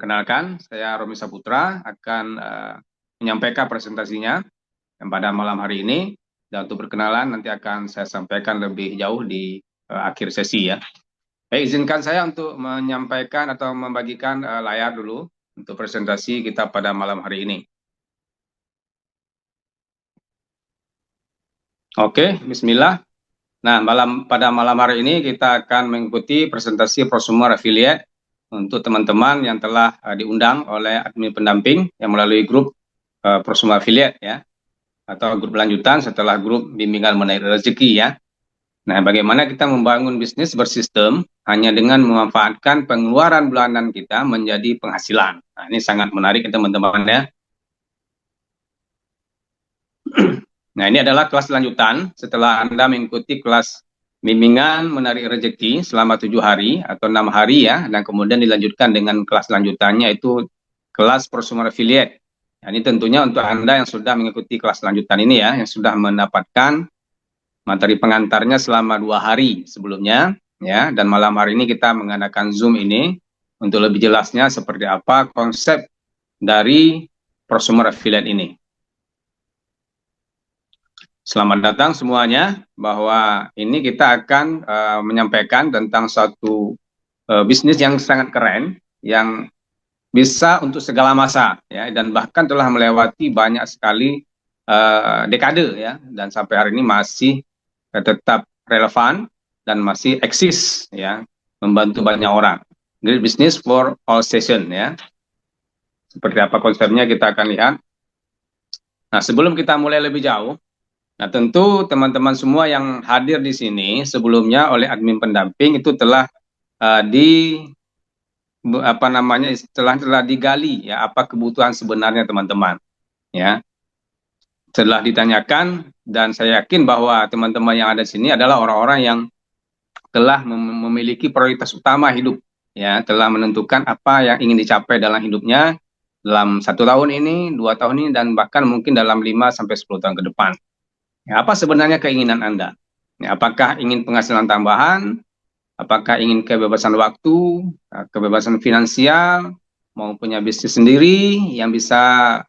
Kenalkan, saya Romi Saputra akan menyampaikan presentasinya pada malam hari ini. Dan untuk perkenalan nanti akan saya sampaikan lebih jauh di akhir sesi ya. Izinkan saya untuk menyampaikan atau membagikan layar dulu untuk presentasi kita pada malam hari ini. Oke, bismillah. Nah, pada malam hari ini kita akan mengikuti presentasi prosumer affiliate untuk teman-teman yang telah diundang oleh admin pendamping yang melalui grup prosumer affiliate ya, atau grup lanjutan setelah grup bimbingan menarik rezeki ya. Nah, bagaimana kita membangun bisnis bersistem hanya dengan memanfaatkan pengeluaran bulanan kita menjadi penghasilan. Nah, ini sangat menarik ya teman-teman ya. Nah, ini adalah kelas lanjutan setelah Anda mengikuti kelas bimbingan menarik rezeki selama 7 hari atau 6 hari ya, dan kemudian dilanjutkan dengan kelas lanjutannya itu kelas prosumer affiliate. Nah, ini tentunya untuk Anda yang sudah mengikuti kelas lanjutan ini ya, yang sudah mendapatkan materi pengantarnya selama 2 hari sebelumnya ya, dan malam hari ini kita mengadakan Zoom ini untuk lebih jelasnya seperti apa konsep dari prosumer affiliate ini. Selamat datang semuanya, bahwa ini kita akan menyampaikan tentang satu bisnis yang sangat keren, yang bisa untuk segala masa, ya, dan bahkan telah melewati banyak sekali dekade, ya, dan sampai hari ini masih tetap relevan dan masih eksis, ya, membantu banyak orang. Great business for all session, ya. Seperti apa konsepnya kita akan lihat. Nah, sebelum kita mulai lebih jauh, nah, tentu teman-teman semua yang hadir di sini sebelumnya oleh admin pendamping itu telah telah digali ya apa kebutuhan sebenarnya teman-teman ya. Setelah ditanyakan, dan saya yakin bahwa teman-teman yang ada di sini adalah orang-orang yang telah memiliki prioritas utama hidup ya, telah menentukan apa yang ingin dicapai dalam hidupnya dalam 1 tahun ini, 2 tahun ini, dan bahkan mungkin dalam 5 sampai 10 tahun ke depan. Ya, apa sebenarnya keinginan Anda? Ya, apakah ingin penghasilan tambahan? Apakah ingin kebebasan waktu, kebebasan finansial, mau punya bisnis sendiri yang bisa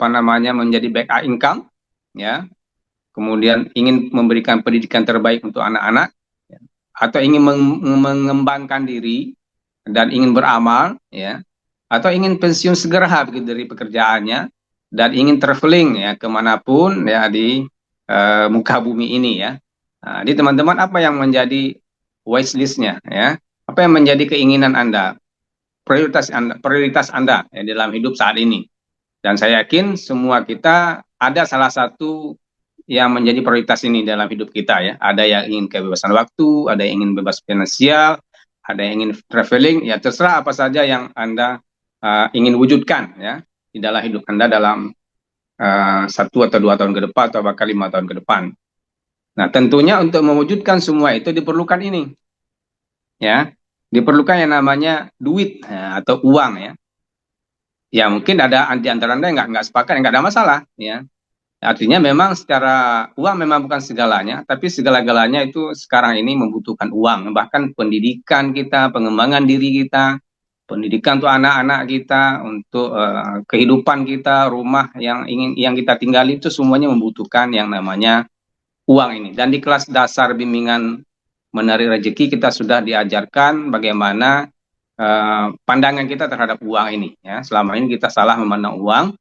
menjadi backup income, ya. Kemudian ingin memberikan pendidikan terbaik untuk anak-anak, ya. Atau ingin mengembangkan diri dan ingin beramal, ya. Atau ingin pensiun segera begitu dari pekerjaannya dan ingin traveling ya kemanapun ya di muka bumi ini ya. Nah, di teman-teman apa yang menjadi wishlist-nya ya? Apa yang menjadi keinginan Anda, prioritas Anda ya, dalam hidup saat ini? Dan saya yakin semua kita ada salah satu yang menjadi prioritas ini dalam hidup kita ya. Ada yang ingin kebebasan waktu, ada yang ingin bebas finansial, ada yang ingin traveling, ya terserah apa saja yang Anda ingin wujudkan ya di dalam hidup Anda dalam 1 atau 2 tahun ke depan atau bahkan 5 tahun ke depan. Nah, tentunya untuk mewujudkan semua itu diperlukan ini, ya, diperlukan yang namanya duit ya, atau uang ya. Ya mungkin ada di antara Anda yang nggak sepakat, nggak ada masalah, ya. Artinya memang secara uang memang bukan segalanya, tapi segala-galanya itu sekarang ini membutuhkan uang. Bahkan pendidikan kita, pengembangan diri kita, pendidikan untuk anak-anak kita, untuk kehidupan kita, rumah yang kita tinggali itu semuanya membutuhkan yang namanya uang ini. Dan di kelas dasar bimbingan menarik rezeki kita sudah diajarkan bagaimana pandangan kita terhadap uang ini. Ya, selama ini kita salah memandang uang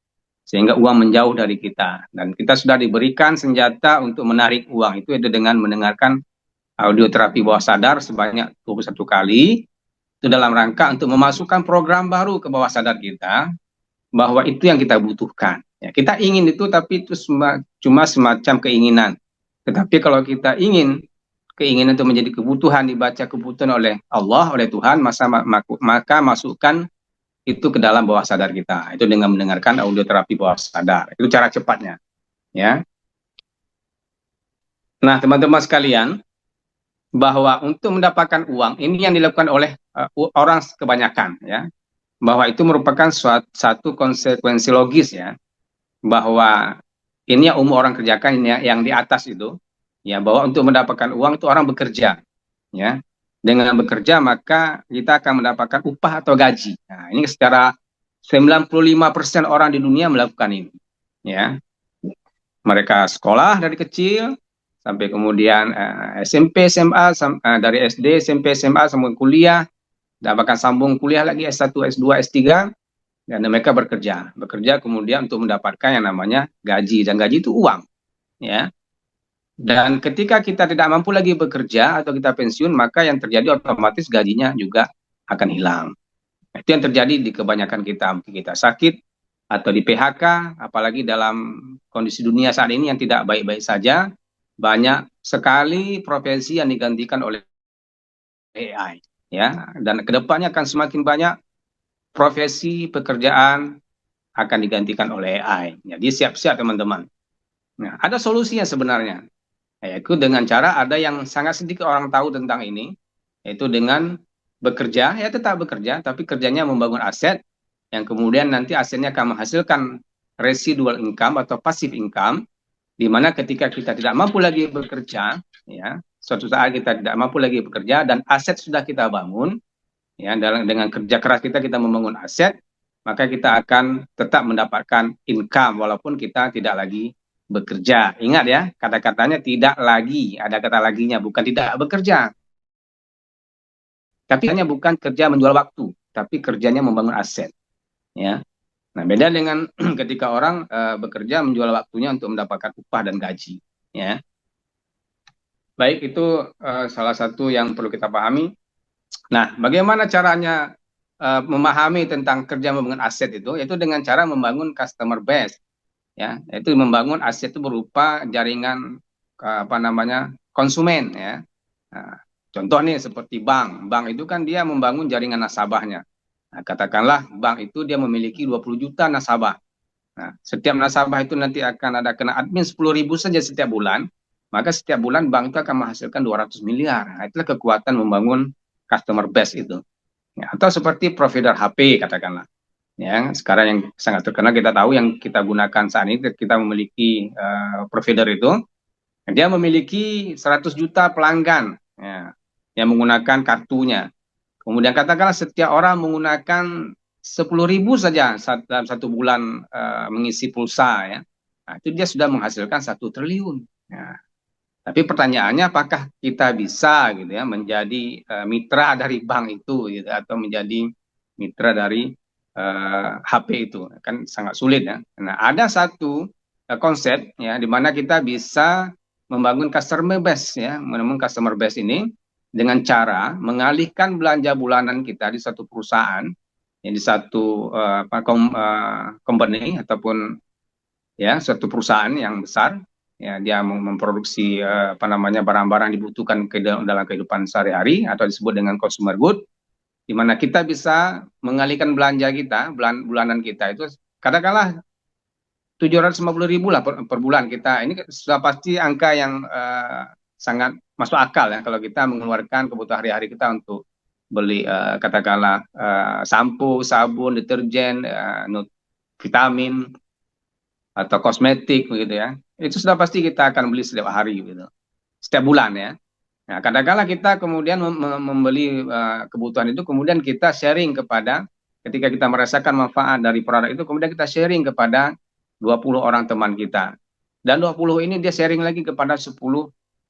sehingga uang menjauh dari kita. Dan kita sudah diberikan senjata untuk menarik uang itu dengan mendengarkan audio terapi bawah sadar sebanyak 21 kali. Itu dalam rangka untuk memasukkan program baru ke bawah sadar kita, bahwa itu yang kita butuhkan. Ya, kita ingin itu, tapi itu cuma semacam keinginan. Tetapi kalau kita ingin keinginan itu menjadi kebutuhan, dibaca kebutuhan oleh Allah, oleh Tuhan, maka masukkan itu ke dalam bawah sadar kita. Itu dengan mendengarkan audio terapi bawah sadar. Itu cara cepatnya. Ya. Nah, teman-teman sekalian, bahwa untuk mendapatkan uang ini yang dilakukan oleh orang kebanyakan, ya, bahwa itu merupakan satu konsekuensi logis ya, bahwa ini yang umum orang kerjakan, ini yang di atas itu, ya, bahwa untuk mendapatkan uang itu orang bekerja, ya. Dengan bekerja maka kita akan mendapatkan upah atau gaji. Nah, ini secara 95% orang di dunia melakukan ini. Ya, mereka sekolah dari kecil sampai kemudian SMP, SMA, dari SD, SMP, SMA sampai kuliah, dan bahkan sambung kuliah lagi S1, S2, S3, dan mereka bekerja kemudian untuk mendapatkan yang namanya gaji, dan gaji itu uang, ya. Dan ketika kita tidak mampu lagi bekerja atau kita pensiun, maka yang terjadi otomatis gajinya juga akan hilang. Itu yang terjadi di kebanyakan kita. Mungkin kita sakit atau di PHK, apalagi dalam kondisi dunia saat ini yang tidak baik-baik saja, banyak sekali profesi yang digantikan oleh AI. Ya, dan kedepannya akan semakin banyak profesi pekerjaan akan digantikan oleh AI. Jadi siap-siap teman-teman. Nah, ada solusinya sebenarnya, yaitu dengan cara ada yang sangat sedikit orang tahu tentang ini, yaitu dengan bekerja, ya tetap bekerja, tapi kerjanya membangun aset, yang kemudian nanti asetnya akan menghasilkan residual income atau passive income, di mana ketika kita tidak mampu lagi bekerja, ya suatu saat kita tidak mampu lagi bekerja dan aset sudah kita bangun, ya dengan kerja keras kita membangun aset, maka kita akan tetap mendapatkan income walaupun kita tidak lagi bekerja. Ingat ya, kata-katanya tidak lagi, ada kata laginya, bukan tidak bekerja. Tapi hanya bukan kerja menjual waktu, tapi kerjanya membangun aset. Ya, nah beda dengan ketika orang bekerja menjual waktunya untuk mendapatkan upah dan gaji. Ya, baik itu salah satu yang perlu kita pahami. Nah, bagaimana caranya memahami tentang kerja membangun aset itu? Yaitu dengan cara membangun customer base. Ya, yaitu membangun aset itu berupa jaringan apa namanya konsumen. Ya, nah, contoh nih seperti bank. Bank itu kan dia membangun jaringan nasabahnya. Nah, katakanlah bank itu dia memiliki 20 juta nasabah. Nah, setiap nasabah itu nanti akan ada kena admin 10.000 saja setiap bulan, maka setiap bulan bank itu akan menghasilkan 200 miliar. Nah, itulah kekuatan membangun customer base itu. Ya, atau seperti provider HP katakanlah. Ya, sekarang yang sangat terkenal kita tahu yang kita gunakan saat ini, kita memiliki provider itu, dia memiliki 100 juta pelanggan, ya, yang menggunakan kartunya. Kemudian katakanlah setiap orang menggunakan 10.000 saja dalam satu bulan mengisi pulsa, ya. Nah, itu dia sudah menghasilkan 1 triliun. Ya. Tapi pertanyaannya apakah kita bisa gitu ya menjadi mitra dari bank itu gitu, atau menjadi mitra dari HP itu, kan sangat sulit ya. Nah, ada satu konsep ya di mana kita bisa membangun customer base ya, menemukan customer base ini dengan cara mengalihkan belanja bulanan kita di satu perusahaan, ya, di satu company ataupun ya suatu perusahaan yang besar, ya dia memproduksi apa namanya barang-barang dibutuhkan dalam kehidupan sehari-hari atau disebut dengan consumer good, di mana kita bisa mengalihkan belanja kita bulanan kita itu katakanlah 750.000 lah per bulan kita. Ini sudah pasti angka yang sangat masuk akal ya kalau kita mengeluarkan kebutuhan hari-hari kita untuk beli katakanlah sampo, sabun, deterjen, vitamin atau kosmetik begitu ya. Itu sudah pasti kita akan beli setiap hari gitu. Setiap bulan ya. Nah, kadang-kala kita kemudian membeli kebutuhan itu, kemudian kita sharing kepada, ketika kita merasakan manfaat dari produk itu, kemudian kita sharing kepada 20 orang teman kita. Dan 20 ini dia sharing lagi kepada 10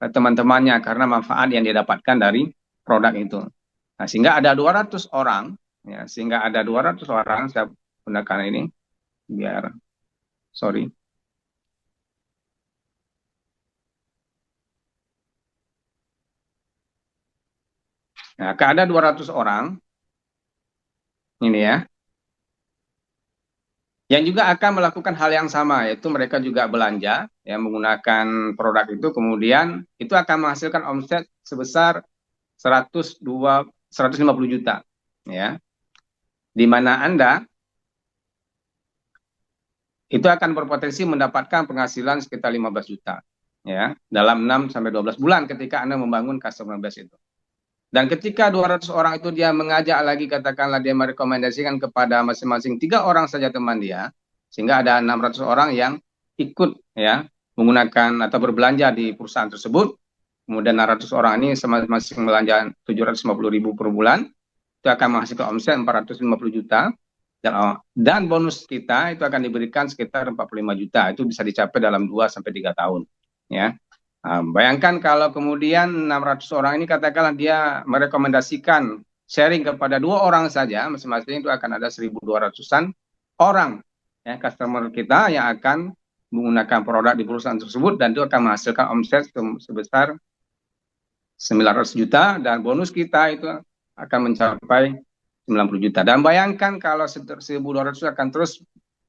teman-temannya karena manfaat yang dia dapatkan dari produk itu. Nah, sehingga ada 200 orang, ya, sehingga ada 200 orang, saya gunakan ini, biar, sorry. Nah, ada 200 orang, ini ya, yang juga akan melakukan hal yang sama, yaitu mereka juga belanja ya menggunakan produk itu, kemudian itu akan menghasilkan omset sebesar 150 juta ya, di mana Anda itu akan berpotensi mendapatkan penghasilan sekitar 15 juta ya dalam 6 sampai 12 bulan ketika Anda membangun customer base itu. Dan ketika 200 orang itu dia mengajak lagi, katakanlah dia merekomendasikan kepada masing-masing 3 orang saja teman dia, sehingga ada 600 orang yang ikut ya menggunakan atau berbelanja di perusahaan tersebut. Kemudian 600 orang ini masing-masing belanja 750.000 per bulan, itu akan menghasilkan omset 450 juta. Dan bonus kita itu akan diberikan sekitar 45 juta. Itu bisa dicapai dalam 2 sampai 3 tahun. Ya. Bayangkan kalau kemudian 600 orang ini katakanlah dia merekomendasikan sharing kepada 2 orang saja, masing-masing itu akan ada 1.200-an orang ya customer kita yang akan menggunakan produk di perusahaan tersebut, dan itu akan menghasilkan omset sebesar 900 juta, dan bonus kita itu akan mencapai 90 juta. Dan bayangkan kalau 1.200 akan terus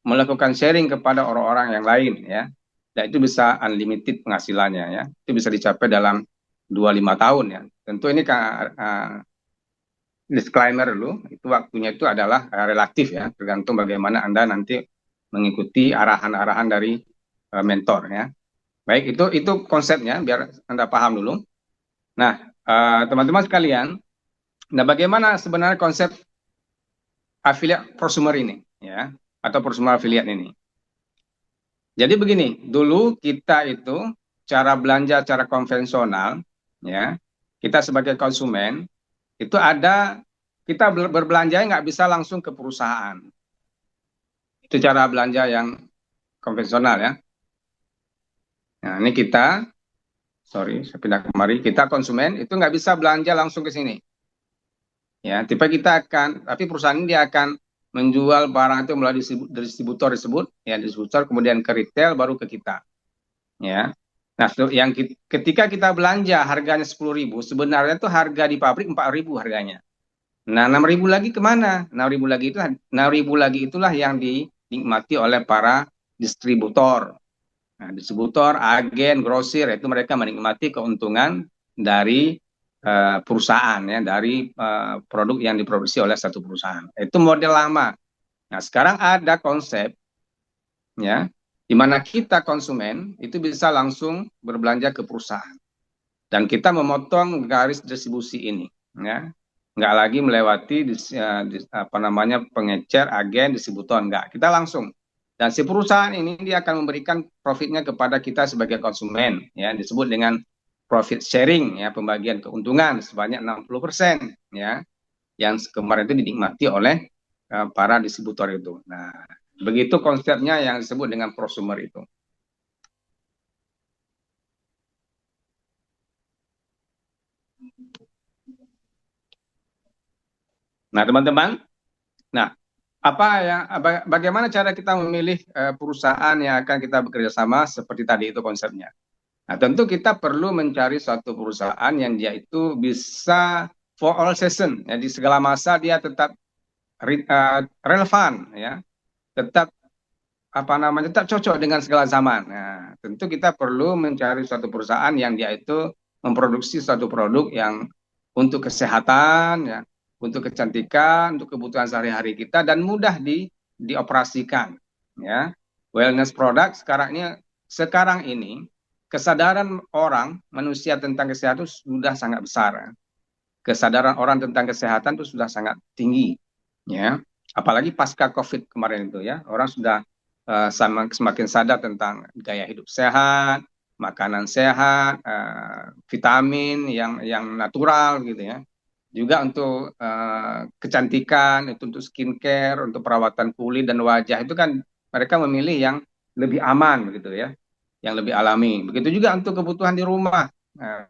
melakukan sharing kepada orang-orang yang lain ya. Dan itu bisa unlimited penghasilannya ya. Itu bisa dicapai dalam 25 tahun ya. Tentu ini disclaimer dulu, itu waktunya itu adalah relatif ya, tergantung bagaimana Anda nanti mengikuti arahan-arahan dari mentor ya. Baik, itu konsepnya biar Anda paham dulu. Nah, teman-teman sekalian, nah bagaimana sebenarnya konsep affiliate prosumer ini ya, atau prosumer affiliate ini? Jadi begini, dulu kita itu cara belanja cara konvensional ya, kita sebagai konsumen itu ada, kita berbelanja nggak bisa langsung ke perusahaan. Itu cara belanja yang konvensional ya. Nah ini kita, sorry saya pindah kemari, kita konsumen itu nggak bisa belanja langsung ke sini. Ya, tapi perusahaan ini dia akan menjual barang itu melalui distributor tersebut, ya distributor kemudian ke retail baru ke kita. Ya. Nah, ketika kita belanja harganya 10.000, sebenarnya itu harga di pabrik 4.000 harganya. Nah, 6.000 lagi kemana? 6.000 lagi itulah yang dinikmati oleh para distributor. Nah, distributor, agen, grosir itu mereka menikmati keuntungan dari perusahaan ya, dari produk yang diproduksi oleh satu perusahaan. Itu model lama. Nah, sekarang ada konsep ya, di mana kita konsumen itu bisa langsung berbelanja ke perusahaan. Dan kita memotong garis distribusi ini ya. Nggak lagi melewati pengecer, agen, distributor, enggak. Kita langsung. Dan si perusahaan ini dia akan memberikan profitnya kepada kita sebagai konsumen ya, disebut dengan profit sharing ya, pembagian keuntungan sebanyak 60% ya, yang kemarin itu dinikmati oleh para distributor itu. Nah, begitu konsepnya yang disebut dengan prosumer itu. Nah, teman-teman, nah bagaimana cara kita memilih perusahaan yang akan kita bekerja sama seperti tadi itu konsepnya. Nah, tentu kita perlu mencari suatu perusahaan yang dia itu bisa for all season, ya, di segala masa dia tetap relevan, ya, tetap tetap cocok dengan segala zaman. Nah, tentu kita perlu mencari suatu perusahaan yang dia itu memproduksi suatu produk yang untuk kesehatan, ya, untuk kecantikan, untuk kebutuhan sehari-hari kita dan mudah dioperasikan, ya. Wellness product sekarang ini kesadaran orang manusia tentang kesehatan sudah sangat besar. Ya. Kesadaran orang tentang kesehatan itu sudah sangat tinggi, ya. Apalagi pasca COVID kemarin itu ya, orang sudah semakin sadar tentang gaya hidup sehat, makanan sehat, vitamin yang natural gitu ya. Juga untuk kecantikan, itu untuk skincare, untuk perawatan kulit dan wajah itu kan mereka memilih yang lebih aman begitu ya, yang lebih alami. Begitu juga untuk kebutuhan di rumah,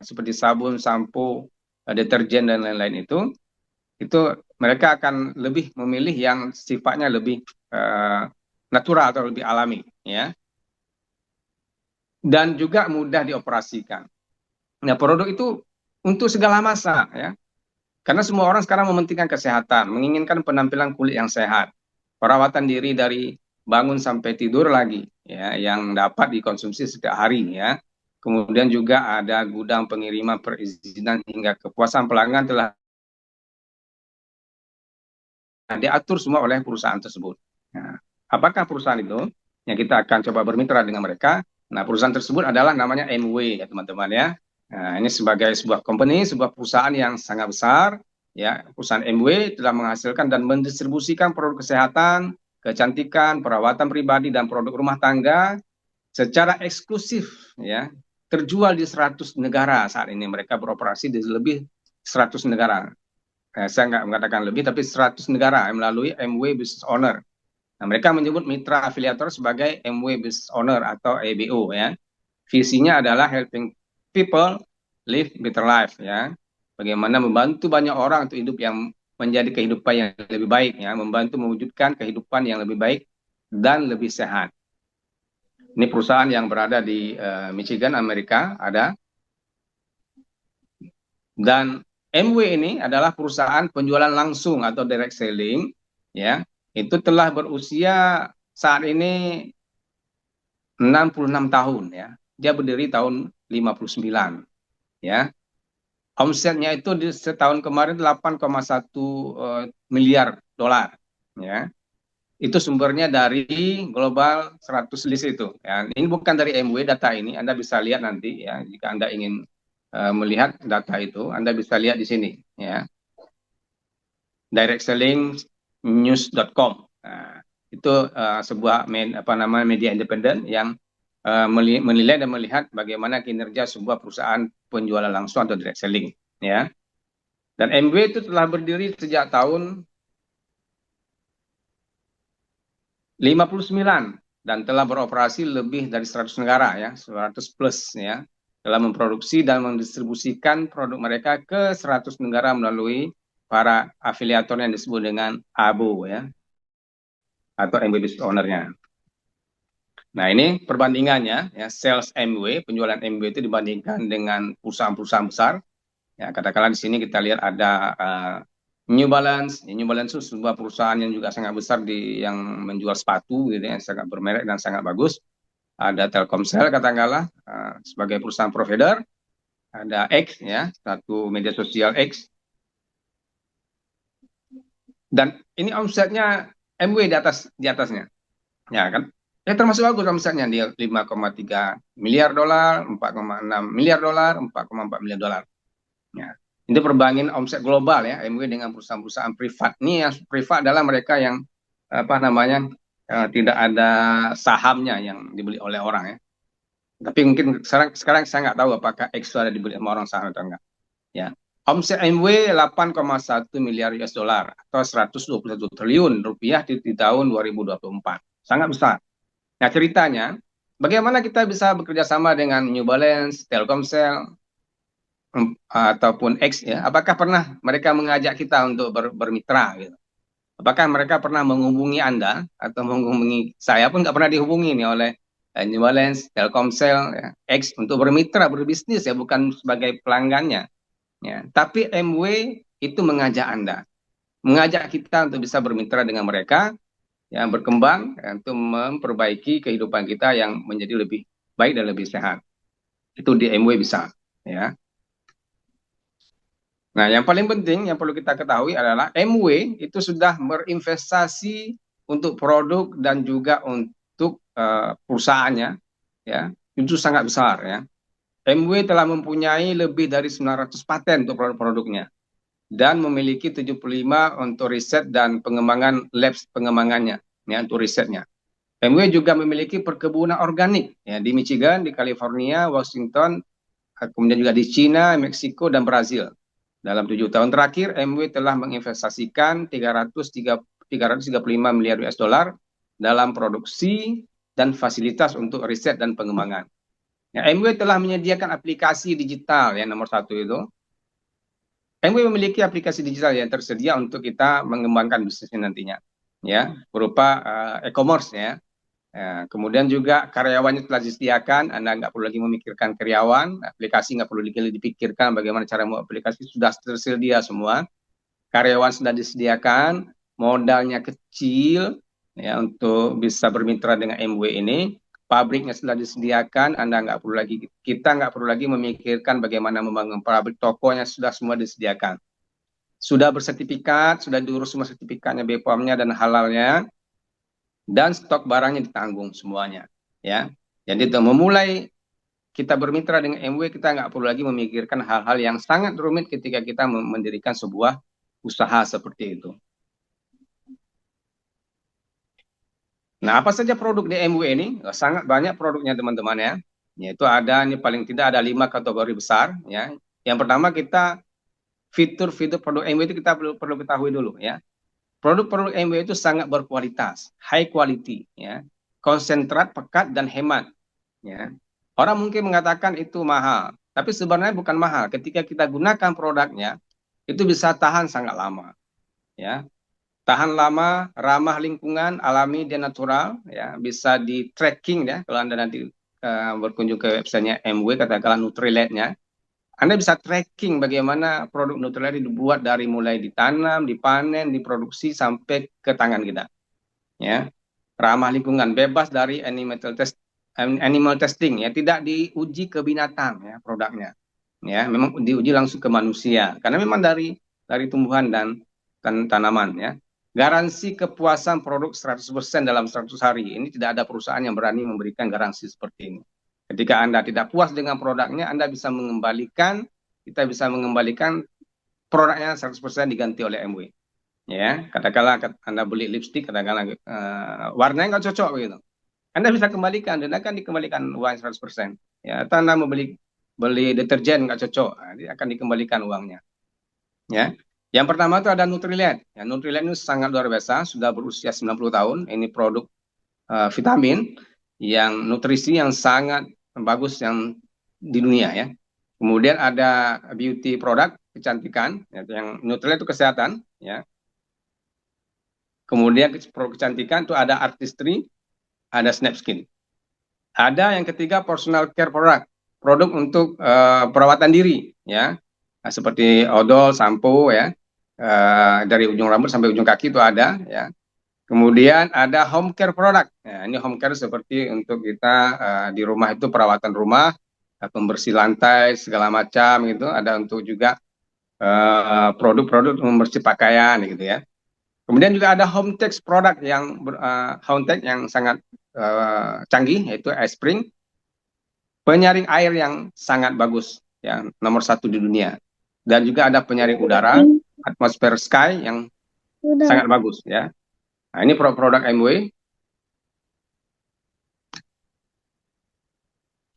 seperti sabun, sampo, deterjen dan lain-lain itu mereka akan lebih memilih yang sifatnya lebih natural atau lebih alami ya, dan juga mudah dioperasikan. Nah, produk itu untuk segala masa ya, karena semua orang sekarang mementingkan kesehatan, menginginkan penampilan kulit yang sehat, perawatan diri dari bangun sampai tidur lagi ya, yang dapat dikonsumsi setiap hari ya. Kemudian juga ada gudang pengiriman, perizinan hingga kepuasan pelanggan telah diatur semua oleh perusahaan tersebut. Nah, apakah perusahaan itu yang kita akan coba bermitra dengan mereka? Nah, perusahaan tersebut adalah namanya MW ya teman-teman ya. Nah, ini sebagai sebuah company, sebuah perusahaan yang sangat besar ya. Perusahaan MW telah menghasilkan dan mendistribusikan produk kesehatan, kecantikan, perawatan pribadi dan produk rumah tangga secara eksklusif ya. Terjual di 100 negara saat ini, mereka beroperasi di lebih 100 negara. saya nggak mengatakan lebih, tapi 100 negara melalui MW Business Owner. Nah, mereka menyebut mitra afiliator sebagai MW Business Owner atau EBO ya. Visinya adalah helping people live better life ya. Bagaimana membantu banyak orang untuk hidup yang menjadi kehidupan yang lebih baik ya, membantu mewujudkan kehidupan yang lebih baik dan lebih sehat. Ini perusahaan yang berada di Michigan, Amerika ada. Dan MW ini adalah perusahaan penjualan langsung atau direct selling ya. Itu telah berusia saat ini 66 tahun ya. Dia berdiri tahun 59 ya. Omsetnya itu di setahun kemarin 8,1 miliar dolar ya. Itu sumbernya dari Global 100 List itu ya. Ini bukan dari MW data ini, Anda bisa lihat nanti ya jika Anda ingin melihat data itu, Anda bisa lihat di sini ya. directsellingnews.com. Nah, itu sebuah media independen yang menilai dan melihat bagaimana kinerja sebuah perusahaan penjualan langsung atau direct selling ya. Dan MW itu telah berdiri sejak tahun 59 dan telah beroperasi lebih dari 100 negara ya, 100 plus ya. Telah memproduksi dan mendistribusikan produk mereka ke 100 negara melalui para afiliator yang disebut dengan ABO ya, atau MW Business Owner-nya. Nah, ini perbandingannya ya, sales MW, penjualan MW itu dibandingkan dengan perusahaan-perusahaan besar. Ya, katakanlah di sini kita lihat ada New Balance. New Balance itu sebuah perusahaan yang juga sangat besar yang menjual sepatu gitu yang sangat bermerek dan sangat bagus. Ada Telkomsel katakanlah sebagai perusahaan provider. Ada X ya, satu media sosial X. Dan ini omsetnya MW di atasnya. Ya kan? Ya termasuk bagus omsetnya, dia 5,3 miliar dolar, 4,6 miliar dolar, 4,4 miliar dolar. Ya. Itu perbandingan omset global ya, MW dengan perusahaan-perusahaan privat. Ini yang privat adalah mereka yang tidak ada sahamnya yang dibeli oleh orang ya. Tapi mungkin sekarang saya nggak tahu apakah X ada dibeli sama orang saham atau enggak. Ya. Omset MW 8,1 miliar US dollar atau 121 triliun rupiah di tahun 2024. Sangat besar. Nah, ceritanya, bagaimana kita bisa bekerja sama dengan New Balance, Telkomsel, ataupun X ya? Apakah pernah mereka mengajak kita untuk bermitra gitu? Apakah mereka pernah menghubungi Anda atau menghubungi saya pun nggak pernah dihubungi nih oleh New Balance, Telkomsel, ya, X untuk bermitra, berbisnis ya, bukan sebagai pelanggannya. Ya. Tapi MW itu mengajak kita untuk bisa bermitra dengan mereka yang berkembang untuk memperbaiki kehidupan kita yang menjadi lebih baik dan lebih sehat. Itu di MW bisa ya. Nah, yang paling penting yang perlu kita ketahui adalah MW itu sudah berinvestasi untuk produk dan juga untuk perusahaannya ya. Itu sangat besar ya. MW telah mempunyai lebih dari 900 paten untuk produk-produknya dan memiliki 75 untuk riset dan pengembangan labs pengembangannya ya, untuk risetnya. MW juga memiliki perkebunan organik ya, di Michigan, di California, Washington, kemudian juga di China, Meksiko, dan Brazil. Dalam 7 tahun terakhir, MW telah menginvestasikan 335 miliar US dollar dalam produksi dan fasilitas untuk riset dan pengembangan. Ya, MW telah menyediakan aplikasi digital yang nomor 1 itu. MW memiliki aplikasi digital yang tersedia untuk kita mengembangkan bisnisnya nantinya, ya, berupa e-commerce ya. Ya, kemudian juga karyawannya telah disediakan, Anda nggak perlu lagi memikirkan karyawan, aplikasi nggak perlu lagi dipikirkan bagaimana cara membuat aplikasi, sudah tersedia semua. Karyawan sudah disediakan, modalnya kecil ya untuk bisa bermitra dengan MW ini. Pabriknya sudah disediakan, kita nggak perlu lagi memikirkan bagaimana membangun pabrik, tokonya sudah semua disediakan. Sudah bersertifikat, sudah diurus semua sertifikatnya, BPOM-nya dan halalnya, dan stok barangnya ditanggung semuanya ya. Jadi untuk memulai kita bermitra dengan MW, kita nggak perlu lagi memikirkan hal-hal yang sangat rumit ketika kita mendirikan sebuah usaha seperti itu. Nah, apa saja produk di MW ini? Sangat banyak produknya teman-teman ya. Yaitu ada, ini paling tidak ada 5 kategori besar ya. Yang pertama, kita fitur-fitur produk MW itu kita perlu ketahui dulu ya. Produk-produk MW itu sangat berkualitas, high quality, ya, konsentrat, pekat, dan hemat. Ya. Orang mungkin mengatakan itu mahal, tapi sebenarnya bukan mahal. Ketika kita gunakan produknya, itu bisa tahan sangat lama. Ya. Tahan lama, ramah lingkungan, alami dan natural, ya, bisa di tracking ya. Kalau Anda nanti berkunjung ke websitenya MW, katakanlah Nutrilite-nya, Anda bisa tracking bagaimana produk Nutrilite dibuat dari mulai ditanam, dipanen, diproduksi sampai ke tangan kita. Ya, ramah lingkungan, bebas dari animal testing, ya, tidak diuji ke binatang ya produknya. Ya, memang diuji langsung ke manusia karena memang dari tumbuhan dan tanaman ya. Garansi kepuasan produk 100% dalam 100 hari. Ini tidak ada perusahaan yang berani memberikan garansi seperti ini. Ketika Anda tidak puas dengan produknya, Anda bisa mengembalikan, kita bisa mengembalikan produknya 100% diganti oleh MW. Ya, katakanlah Anda beli lipstik, katakanlah warnanya nggak cocok begitu. Anda bisa kembalikan dan akan dikembalikan uang 100%. Ya, atau Anda beli deterjen nggak cocok, akan dikembalikan uangnya. Ya. Yang pertama itu ada Nutrilite. Ya, Nutrilite itu sangat luar biasa, sudah berusia 90 tahun. Ini produk vitamin yang nutrisi yang sangat bagus yang di dunia ya. Kemudian ada beauty product, kecantikan, ya, yang Nutrilite itu kesehatan ya. Kemudian produk kecantikan itu ada artistry, ada Snapskin. Ada yang ketiga personal care product, produk untuk perawatan diri ya. Nah, seperti odol, sampo ya. Dari ujung rambut sampai ujung kaki itu ada ya. Kemudian ada home care product. Ya, ini home care seperti untuk kita di rumah itu perawatan rumah, pembersih lantai segala macam gitu. Ada untuk juga produk-produk membersih pakaian gitu ya. Kemudian juga ada home tech product yang home tech yang sangat canggih, yaitu iSpring, penyaring air yang sangat bagus, yang nomor 1 di dunia. Dan juga ada penyaring udara, atmosfer sky yang sangat bagus ya. Nah, ini produk MW.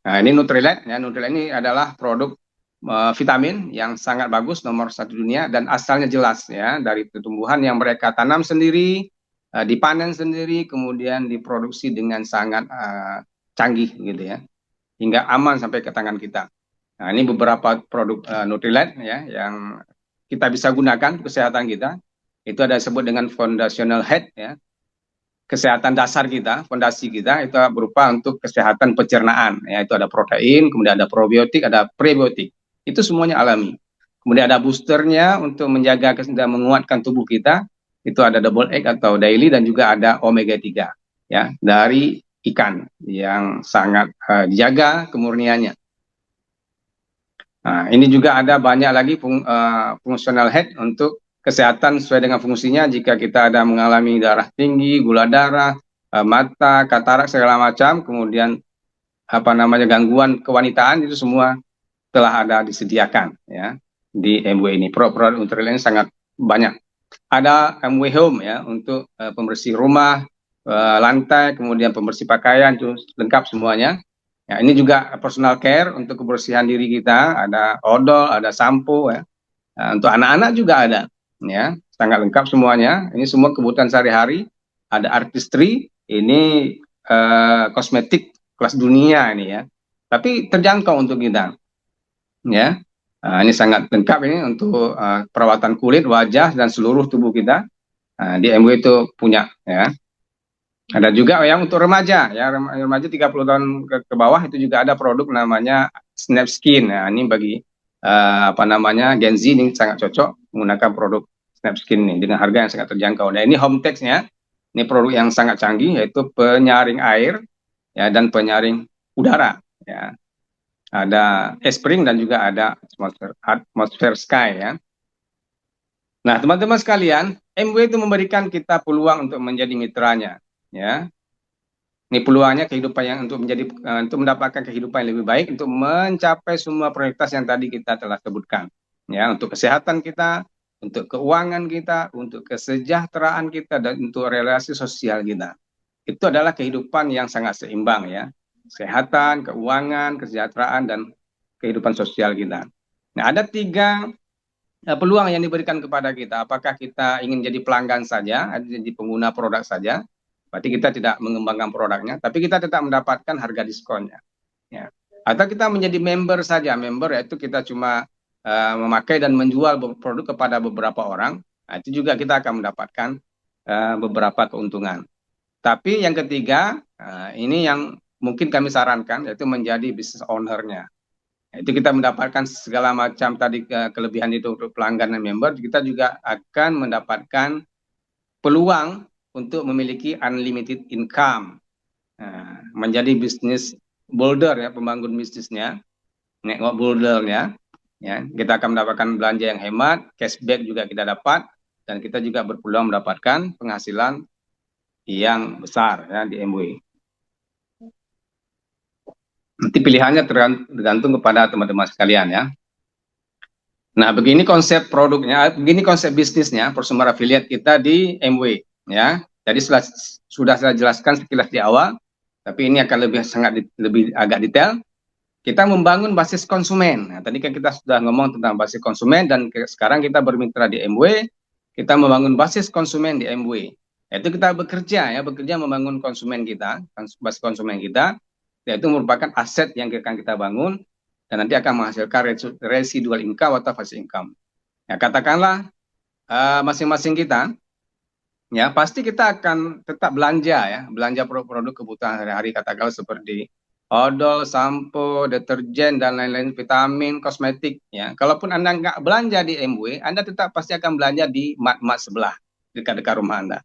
Nah, ini Nutrilite ya. Nutrilite ini adalah produk vitamin yang sangat bagus, nomor 1 dunia, dan asalnya jelas ya, dari tumbuhan yang mereka tanam sendiri, dipanen sendiri, kemudian diproduksi dengan sangat canggih gitu ya, hingga aman sampai ke tangan kita. Nah, ini beberapa produk Nutrilite ya yang kita bisa gunakan untuk kesehatan kita. Itu ada disebut dengan foundational health ya. Kesehatan dasar kita, fondasi kita itu berupa untuk kesehatan pencernaan. Ya, itu ada protein, kemudian ada probiotik, ada prebiotik. Itu semuanya alami. Kemudian ada boosternya untuk menjaga dan menguatkan tubuh kita. Itu ada double egg atau daily, dan juga ada omega 3 ya, dari ikan yang sangat dijaga kemurniannya. Nah, ini juga ada banyak lagi fungsional head untuk kesehatan sesuai dengan fungsinya. Jika kita ada mengalami darah tinggi, gula darah, mata, katarak segala macam, kemudian gangguan kewanitaan, itu semua telah ada disediakan ya di MW ini. Produk Nutrilite sangat banyak. Ada MW Home ya untuk pembersih rumah, lantai, kemudian pembersih pakaian, itu lengkap semuanya. Ya, ini juga personal care untuk kebersihan diri kita, ada odol, ada sampo ya. Nah, untuk anak-anak juga ada, ya, sangat lengkap semuanya. Ini semua kebutuhan sehari-hari. Ada artistry, ini kosmetik kelas dunia ini ya. Tapi terjangkau untuk kita, ya. Nah, ini sangat lengkap ini untuk perawatan kulit, wajah dan seluruh tubuh kita. Nah, di MW itu punya, ya. Ada juga yang untuk remaja, ya, remaja 30 tahun ke bawah itu juga ada produk namanya Snapskin. Nah, ini bagi Gen Z ini sangat cocok menggunakan produk Snapskin ini dengan harga yang sangat terjangkau. Nah, ini home tech-nya. Ini produk yang sangat canggih, yaitu penyaring air ya dan penyaring udara ya. Ada Espring dan juga ada atmosfer sky ya. Nah, teman-teman sekalian, MW itu memberikan kita peluang untuk menjadi mitranya ya. Ini peluangnya kehidupan yang untuk mendapatkan kehidupan yang lebih baik, untuk mencapai semua prioritas yang tadi kita telah sebutkan ya, untuk kesehatan kita, untuk keuangan kita, untuk kesejahteraan kita, dan untuk relasi sosial kita. Itu adalah kehidupan yang sangat seimbang ya, kesehatan, keuangan, kesejahteraan, dan kehidupan sosial kita. Nah, ada tiga peluang yang diberikan kepada kita. Apakah kita ingin jadi pelanggan saja, jadi pengguna produk saja, berarti kita tidak mengembangkan produknya, tapi kita tetap mendapatkan harga diskonnya. Ya. Atau kita menjadi member saja, member yaitu kita cuma memakai dan menjual produk kepada beberapa orang, nah, itu juga kita akan mendapatkan beberapa keuntungan. Tapi yang ketiga, ini yang mungkin kami sarankan, yaitu menjadi business owner-nya. Itu kita mendapatkan segala macam tadi kelebihan itu untuk pelanggan dan member, kita juga akan mendapatkan peluang untuk memiliki unlimited income. Nah, menjadi bisnis builder ya, pembangun bisnisnya, network buildernya. Ya, kita akan mendapatkan belanja yang hemat, cashback juga kita dapat, dan kita juga berpeluang mendapatkan penghasilan yang besar ya di MW. Nanti pilihannya tergantung kepada teman-teman sekalian ya. Nah, begini konsep produknya, begini konsep bisnisnya, prosumer affiliate kita di MW ya. Jadi sudah saya jelaskan sekilas di awal, tapi ini akan lebih agak detail. Kita membangun basis konsumen. Nah, tadi kan kita sudah ngomong tentang basis konsumen, dan sekarang kita bermitra di MW, kita membangun basis konsumen di MW. Yaitu kita bekerja membangun konsumen kita, basis konsumen kita, yaitu merupakan aset yang akan kita bangun, dan nanti akan menghasilkan residual income atau passive income. Ya, katakanlah masing-masing kita, ya pasti kita akan tetap belanja produk-produk kebutuhan sehari-hari, katakanlah seperti odol, sampo, deterjen, dan lain-lain, vitamin, kosmetik. Ya, kalaupun Anda nggak belanja di MW, Anda tetap pasti akan belanja di mat-mat sebelah, dekat-dekat rumah Anda.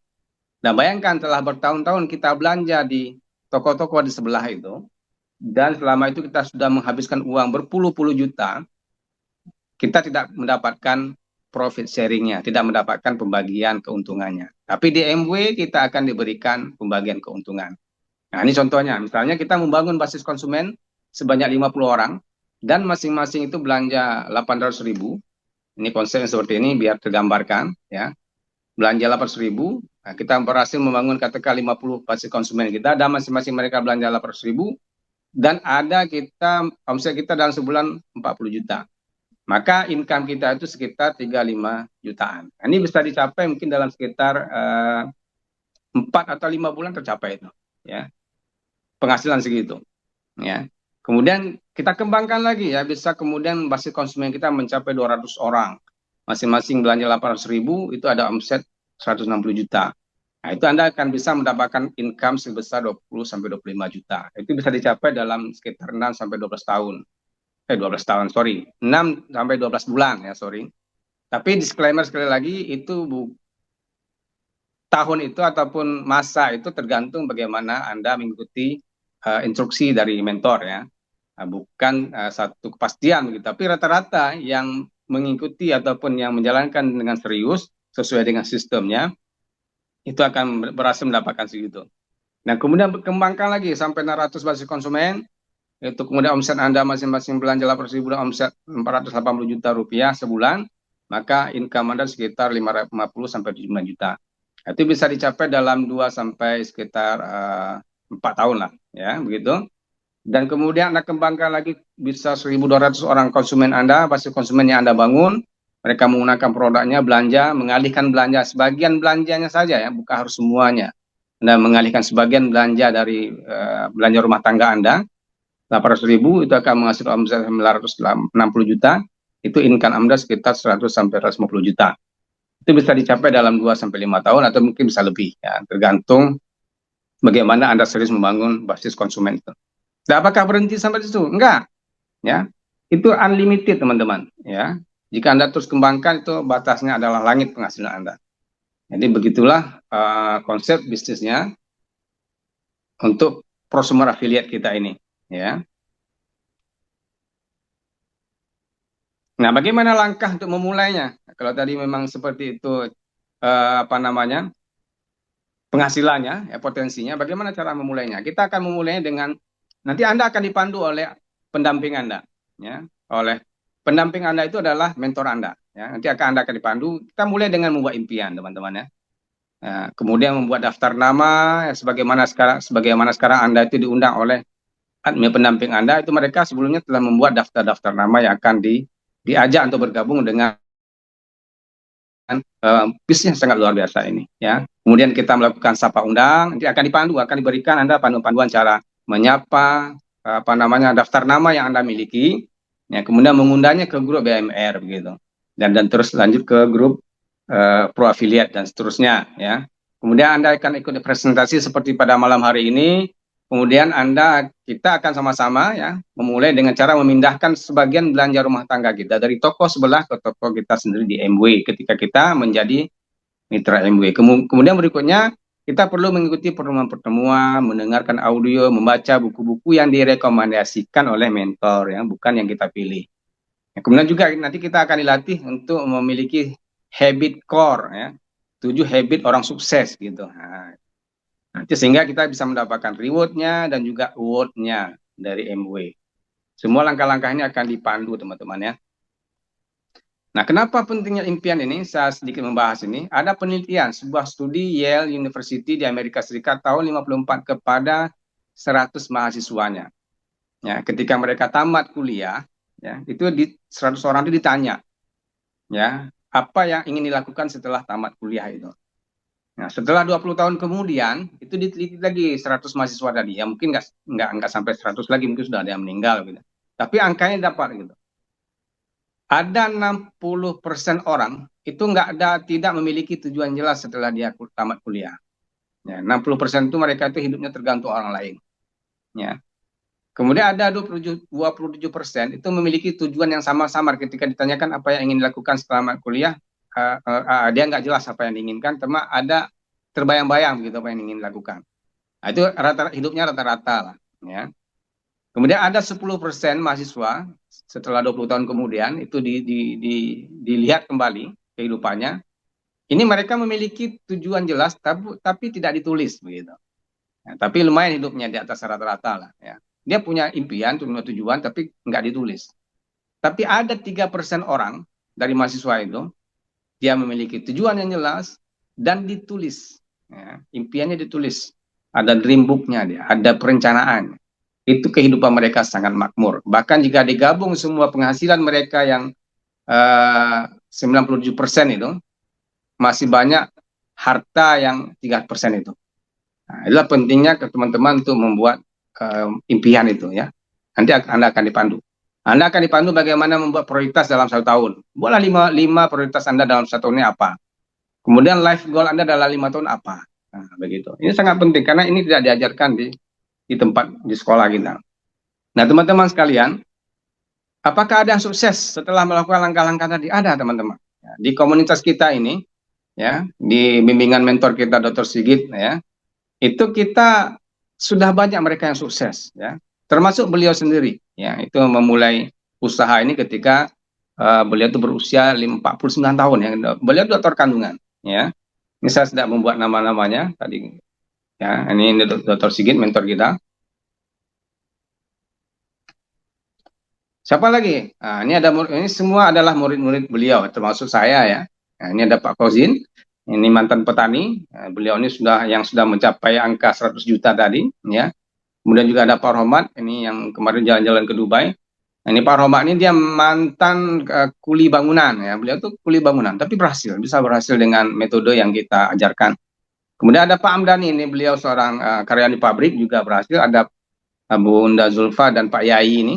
Nah, bayangkan telah bertahun-tahun kita belanja di toko-toko di sebelah itu, dan selama itu kita sudah menghabiskan uang berpuluh-puluh juta, kita tidak mendapatkan profit sharingnya, tidak mendapatkan pembagian keuntungannya. Tapi di MW kita akan diberikan pembagian keuntungan. Nah, ini contohnya, misalnya kita membangun basis konsumen sebanyak 50 orang, dan masing-masing itu belanja 800.000. Ini konsep seperti ini biar tergambarkan ya. Belanja 800.000, nah, kita berhasil membangun katakan 50 basis konsumen kita, dan masing-masing mereka belanja 800.000, dan ada omset kita dalam sebulan 40 juta. Maka income kita itu sekitar 35 jutaan. Nah, ini bisa dicapai mungkin dalam sekitar 4 atau 5 bulan tercapai itu ya. Penghasilan segitu ya. Kemudian kita kembangkan lagi ya, bisa kemudian basis konsumen kita mencapai 200 orang. Masing-masing belanja 800.000, itu ada omset 160 juta. Nah, itu Anda akan bisa mendapatkan income sebesar 20 sampai 25 juta. Itu bisa dicapai dalam sekitar 6 sampai 12 tahun. 12 tahun, sorry. 6 sampai 12 bulan ya, sorry. Tapi disclaimer sekali lagi, itu tahun itu ataupun masa itu tergantung bagaimana Anda mengikuti instruksi dari mentor ya. Bukan satu kepastian gitu, tapi rata-rata yang mengikuti ataupun yang menjalankan dengan serius sesuai dengan sistemnya itu akan berhasil mendapatkan segitu. Nah, kemudian berkembangkan lagi sampai 600 basis konsumen, itu kemudian omset Anda masing-masing belanja 800.000 dan omset 480 juta rupiah sebulan, maka income Anda sekitar 550 sampai 75 juta. Itu bisa dicapai dalam 2 sampai sekitar 4 tahun lah ya, begitu. Dan kemudian Anda kembangkan lagi bisa 1.200 orang konsumen Anda, basis konsumen yang Anda bangun, mereka menggunakan produknya, belanja, mengalihkan belanja, sebagian belanjanya saja ya, bukan harus semuanya. Anda mengalihkan sebagian belanja dari belanja rumah tangga Anda, 800.000 itu akan menghasilkan omset 960 juta, itu income Anda sekitar 100 sampai 150 juta. Itu bisa dicapai dalam 2 sampai 5 tahun atau mungkin bisa lebih ya, tergantung bagaimana Anda serius membangun basis konsumen itu. Nah, apakah berhenti sampai di situ? Enggak, ya. Itu unlimited, teman-teman, ya. Jika Anda terus kembangkan, itu batasnya adalah langit penghasilan Anda. Jadi begitulah konsep bisnisnya untuk prosumer affiliate kita ini, ya. Nah, bagaimana langkah untuk memulainya? Kalau tadi memang seperti itu penghasilannya, ya, potensinya, bagaimana cara memulainya? Kita akan memulainya dengan nanti Anda akan dipandu oleh pendamping Anda, ya. Oleh pendamping Anda itu adalah mentor Anda, ya. Nanti Anda akan dipandu. Kita mulai dengan membuat impian, teman-teman ya. Nah, kemudian membuat daftar nama, ya, sebagaimana sekarang Anda itu diundang oleh admin pendamping Anda, itu mereka sebelumnya telah membuat daftar-daftar nama yang akan diajak untuk bergabung dengan bisnya sangat luar biasa ini, ya. Kemudian kita melakukan sapa undang, nanti akan diberikan Anda panduan cara menyapa, apa namanya, daftar nama yang Anda miliki, ya, kemudian mengundangnya ke grup BMR begitu, dan terus lanjut ke grup pro affiliate dan seterusnya, ya. Kemudian Anda akan ikut presentasi seperti pada malam hari ini. Kemudian kita akan sama-sama, ya, memulai dengan cara memindahkan sebagian belanja rumah tangga kita dari toko sebelah ke toko kita sendiri di MW ketika kita menjadi mitra MW. Kemudian berikutnya kita perlu mengikuti pertemuan-pertemuan, mendengarkan audio, membaca buku-buku yang direkomendasikan oleh mentor, ya, bukan yang kita pilih. Kemudian juga nanti kita akan dilatih untuk memiliki habit core, ya, 7 habit orang sukses gitu. Nanti sehingga kita bisa mendapatkan reward-nya dan juga award-nya dari MW. Semua langkah-langkah ini akan dipandu, teman-teman, ya. Nah, kenapa pentingnya impian ini? Saya sedikit membahas ini. Ada penelitian, sebuah studi Yale University di Amerika Serikat tahun 54 kepada 100 mahasiswanya. Ya, ketika mereka tamat kuliah, ya, itu 100 orang itu ditanya, ya, apa yang ingin dilakukan setelah tamat kuliah itu. Nah, setelah 20 tahun kemudian, itu diteliti lagi 100 mahasiswa tadi. Ya, mungkin nggak sampai 100 lagi, mungkin sudah ada yang meninggal gitu. Tapi angkanya dapat gitu. Ada 60% orang itu tidak memiliki tujuan jelas setelah dia tamat kuliah. Ya, 60% itu mereka itu hidupnya tergantung orang lain. Ya. Kemudian ada 27% itu memiliki tujuan yang sama-sama ketika ditanyakan apa yang ingin dilakukan setelah kuliah, dia nggak jelas apa yang diinginkan, cuma ada terbayang-bayang begitu apa yang ingin dilakukan. Nah, itu hidupnya rata-rata lah. Ya. Kemudian ada 10% mahasiswa setelah 20 tahun kemudian itu dilihat kembali kehidupannya. Ini mereka memiliki tujuan jelas tapi tidak ditulis begitu. Ya, tapi lumayan hidupnya di atas rata-rata lah, ya. Dia punya impian, punya tujuan tapi nggak ditulis. Tapi ada 3% orang dari mahasiswa itu dia memiliki tujuan yang jelas dan ditulis. Ya, impiannya ditulis. Ada dream book-nya dia, ada perencanaan. Itu kehidupan mereka sangat makmur. Bahkan jika digabung semua penghasilan mereka yang 97% itu, masih banyak harta yang 3% itu. Nah, itulah pentingnya ke teman-teman untuk membuat impian itu, ya. Nanti Anda akan dipandu. Anda akan dipandu bagaimana membuat prioritas dalam 1 tahun. Buatlah 5 prioritas Anda dalam 1 tahun ini apa. Kemudian life goal Anda dalam 5 tahun apa. Nah, begitu. Ini sangat penting karena ini tidak diajarkan di tempat di sekolah kita. Nah, teman-teman sekalian, apakah ada yang sukses setelah melakukan langkah-langkah tadi? Ada, teman-teman. Ya, di komunitas kita ini, ya, di bimbingan mentor kita Dr. Sigit, ya, itu kita sudah banyak mereka yang sukses, ya. Termasuk beliau sendiri, ya, itu memulai usaha ini ketika beliau itu berusia 49 tahun, ya. Beliau dokter kandungan, ya. Ini saya sedang membuat nama-namanya tadi, ya. Ini Dr. Sigit, mentor kita. Siapa lagi? Nah, ini semua adalah murid-murid beliau, termasuk saya, ya. Nah, ini ada Pak Kozin, ini mantan petani. Nah, beliau ini sudah mencapai angka 100 juta tadi, ya. Kemudian juga ada Pak Rohmat, ini yang kemarin jalan-jalan ke Dubai. Nah, ini Pak Rohmat ini dia mantan kuli bangunan, ya. Beliau tuh kuli bangunan, tapi bisa berhasil dengan metode yang kita ajarkan. Kemudian ada Pak Amdani, ini beliau seorang karyawan di pabrik juga berhasil. Ada Bunda Zulfa dan Pak Yai ini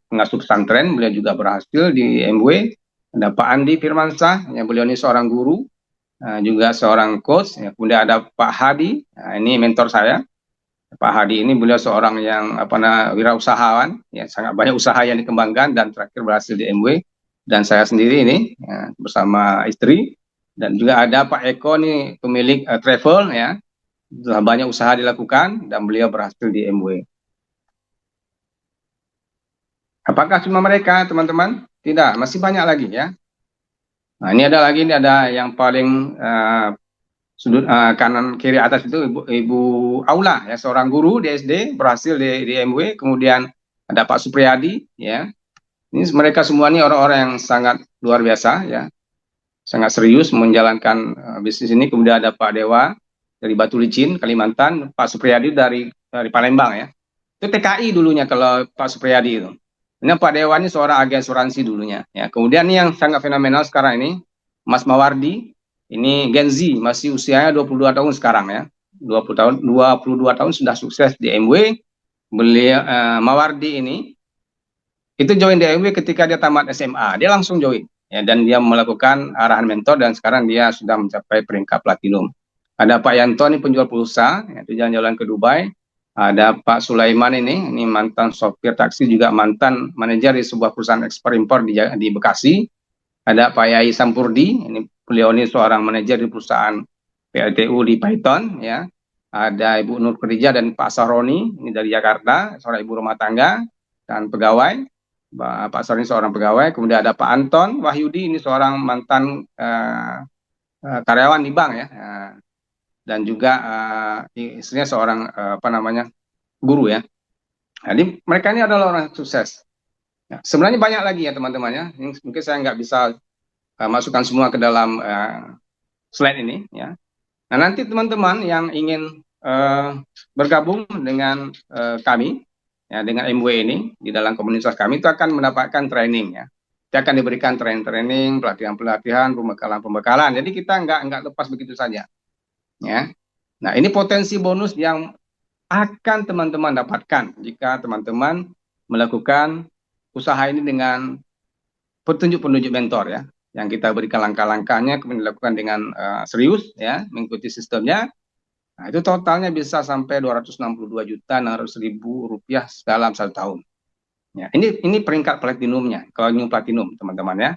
pengasuh pesantren, beliau juga berhasil di MW. Ada Pak Andi Firmansyah, ya, beliau ini seorang guru, juga seorang coach. Ya. Kemudian ada Pak Hadi, ini mentor saya. Pak Hadi ini beliau seorang yang wirausahawan, ya, sangat banyak usaha yang dikembangkan dan terakhir berhasil di MW. Dan saya sendiri ini, ya, bersama istri. Dan juga ada Pak Eko nih pemilik travel, ya, sudah banyak usaha dilakukan dan beliau berhasil di MW. Apakah cuma mereka, teman-teman? Tidak, masih banyak lagi, ya. Nah, ini ada yang paling sudut kanan kiri atas itu Ibu Aula, ya, seorang guru di SD berhasil di MW. Kemudian ada Pak Supriyadi, ya. Ini mereka semua ini orang-orang yang sangat luar biasa, ya, sangat serius menjalankan bisnis ini. Kemudian ada Pak Dewa dari Batu Licin, Kalimantan, Pak Supriyadi dari Palembang, ya. Itu TKI dulunya kalau Pak Supriyadi itu. Ini Pak Dewa ini seorang agen asuransi dulunya, ya. Kemudian ini yang sangat fenomenal sekarang ini, Mas Mawardi, Ini Gen Z, masih usianya 22 tahun sekarang ya. 22 tahun sudah sukses di MW. Beliau Mawardi ini itu join di MW ketika dia tamat SMA. Dia langsung join ya, dan dia melakukan arahan mentor dan sekarang dia sudah mencapai peringkat platinum. Ada Pak Yanto ini penjual pulsa, ya, itu jalan-jalan ke Dubai. Ada Pak Sulaiman ini mantan sopir taksi juga mantan manajer di sebuah perusahaan ekspor impor di Bekasi. Ada Pak Yai Sampurdi, ini beliau ini seorang manajer di perusahaan PLTU di Python ya. Ada Ibu Nur Khadijah dan Pak Saroni, ini dari Jakarta, seorang ibu rumah tangga dan pegawai. Pak Saroni seorang pegawai. Kemudian ada Pak Anton Wahyudi, ini seorang mantan karyawan di bank ya. Dan juga istrinya seorang apa namanya guru ya. Jadi mereka ini adalah orang sukses. Ya, sebenarnya banyak lagi ya teman-teman ya. Mungkin saya nggak bisa masukkan semua ke dalam slide ini ya. Nah, nanti teman-teman yang ingin bergabung dengan kami ya, dengan MW ini di dalam komunitas kami itu akan mendapatkan training ya. Kita akan diberikan training, pelatihan-pelatihan, pembekalan. Jadi kita nggak lepas begitu saja ya. Nah, ini potensi bonus yang akan teman-teman dapatkan jika teman-teman melakukan usaha ini dengan petunjuk-petunjuk mentor ya, yang kita berikan langkah-langkahnya, kemudian dilakukan dengan serius ya, mengikuti sistemnya. Nah, itu totalnya bisa sampai 262.600.000 rupiah dalam 1 tahun. Ya, ini peringkat platinumnya, kalau new platinum teman-teman ya.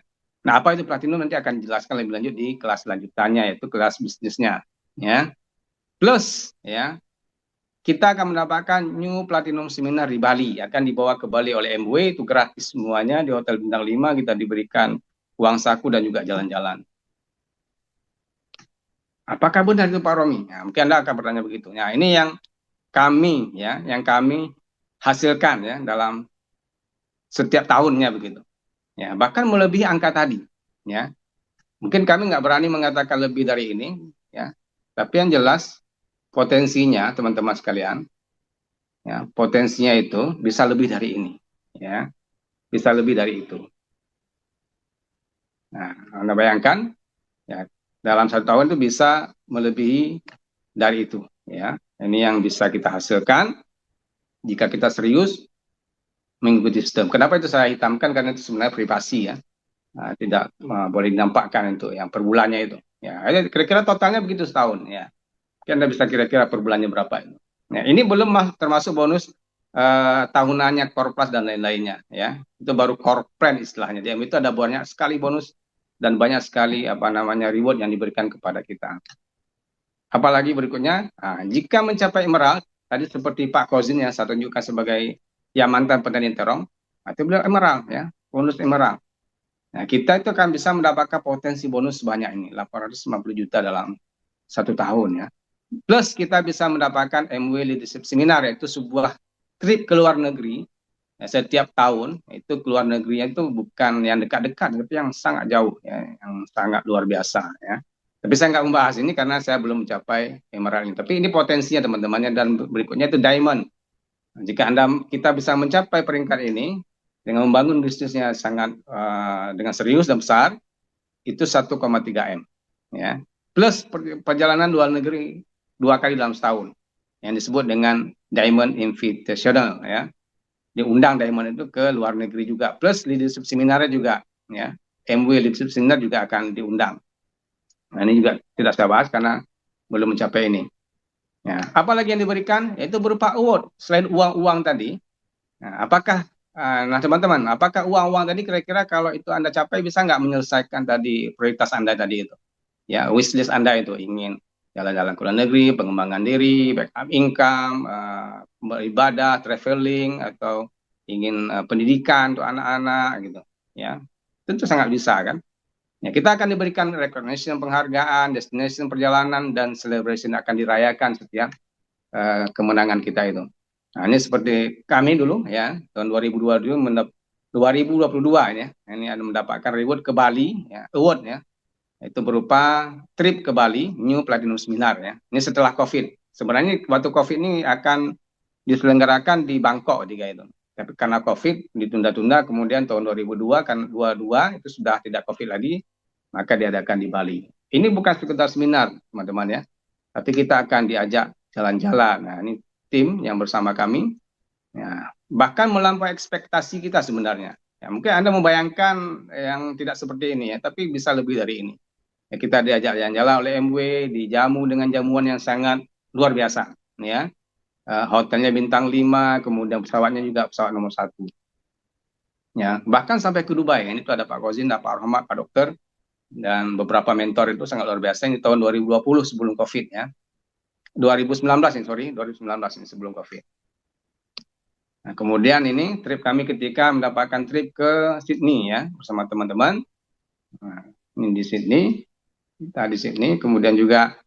Nah, apa itu platinum nanti akan dijelaskan lebih lanjut di kelas selanjutnya, yaitu kelas bisnisnya ya. Plus ya, kita akan mendapatkan new platinum seminar di Bali, akan dibawa ke Bali oleh MW, itu gratis semuanya di Hotel Bintang 5, kita diberikan uang saku dan juga jalan-jalan. Apakah benar itu Pak Romi? Nah, mungkin Anda akan bertanya begitu. Nah, ini yang kami ya, yang kami hasilkan ya dalam setiap tahunnya begitu. Ya, bahkan melebihi angka tadi. Ya, mungkin kami nggak berani mengatakan lebih dari ini. Ya, tapi yang jelas potensinya teman-teman sekalian, ya, potensinya itu bisa lebih dari ini. Ya, bisa lebih dari itu. Nah, Anda bayangkan, ya, dalam 1 tahun itu bisa melebihi dari itu. Ya, ini yang bisa kita hasilkan jika kita serius mengikuti sistem. Kenapa itu saya hitamkan? Karena itu sebenarnya privasi ya. Nah, tidak boleh dinampakkan itu yang per bulannya itu. Ya, kira-kira totalnya begitu setahun ya. Mungkin Anda bisa kira-kira per bulannya berapa itu. Nah, ini belum termasuk bonus tahunannya core plus dan lain-lainnya ya. Itu baru core plan istilahnya. Dia itu ada banyak sekali bonus dan banyak sekali apa namanya reward yang diberikan kepada kita. Apalagi berikutnya, nah, jika mencapai emerald, tadi seperti Pak Kozin yang saya tunjukkan sebagai ya mantan petani terong, itu beliau emerald ya, bonus emerald. Nah, kita itu akan bisa mendapatkan potensi bonus sebanyak ini, 850 juta dalam 1 tahun ya. Plus kita bisa mendapatkan MW Leadership Seminar, yaitu sebuah trip ke luar negeri ya, setiap tahun. Itu keluar negerinya itu bukan yang dekat-dekat, tapi yang sangat jauh ya, yang sangat luar biasa ya. Tapi saya nggak membahas ini karena saya belum mencapai emerald ini. Tapi ini potensinya teman-temannya, dan berikutnya itu diamond. Jika kita bisa mencapai peringkat ini dengan membangun bisnisnya sangat dengan serius dan besar, itu 1,3 M ya. Plus perjalanan luar negeri 2 kali dalam setahun yang disebut dengan Diamond Invitational ya. Diundang Diamond itu ke luar negeri juga. Plus leadership seminarnya juga ya. MW leadership seminar juga akan diundang. Nah, ini juga tidak saya bahas karena belum mencapai ini. Ya, apalagi yang diberikan yaitu berupa award selain uang-uang tadi. Nah, teman-teman, apakah uang-uang tadi kira-kira kalau itu Anda capai bisa nggak menyelesaikan tadi prioritas Anda tadi itu? Ya, wishlist Anda itu ingin jalan-jalan ke luar negeri, pengembangan diri, backup income, beribadah, traveling, atau ingin pendidikan untuk anak-anak gitu. Ya, tentu sangat bisa kan? Ya, kita akan diberikan recognition, penghargaan, destination perjalanan, dan celebration akan dirayakan setiap kemenangan kita itu. Nah, ini seperti kami dulu ya, tahun 2022 ini ya, ini ada mendapatkan reward ke Bali ya, award ya. Itu berupa trip ke Bali, New Platinum Seminar ya. Ini setelah COVID. Sebenarnya waktu COVID ini akan diselenggarakan di Bangkok tiga itu. Tapi karena COVID ditunda-tunda, kemudian tahun 2002 kan 22 itu sudah tidak COVID lagi, maka diadakan di Bali. ini bukan sekedar seminar, teman-teman ya, tapi kita akan diajak jalan-jalan. Nah, ini tim yang bersama kami, ya, bahkan melampaui ekspektasi kita sebenarnya. Ya, mungkin Anda membayangkan yang tidak seperti ini ya, tapi bisa lebih dari ini. Ya, kita diajak jalan-jalan oleh MW, dijamu dengan jamuan yang sangat luar biasa. Ya, hotelnya bintang 5, kemudian pesawatnya juga pesawat nomor 1. Ya, bahkan sampai ke Dubai. Ini tuh ada Pak Kozin, ada Pak Rahmat, Pak Dokter, dan beberapa mentor itu sangat luar biasa. Ini tahun 2020 sebelum COVID ya. 2019 ini, sorry, 2019 ini sebelum COVID. Nah, kemudian ini trip kami ketika mendapatkan trip ke Sydney ya, bersama teman-teman. Nah, ini di Sydney, kita di Sydney, kemudian juga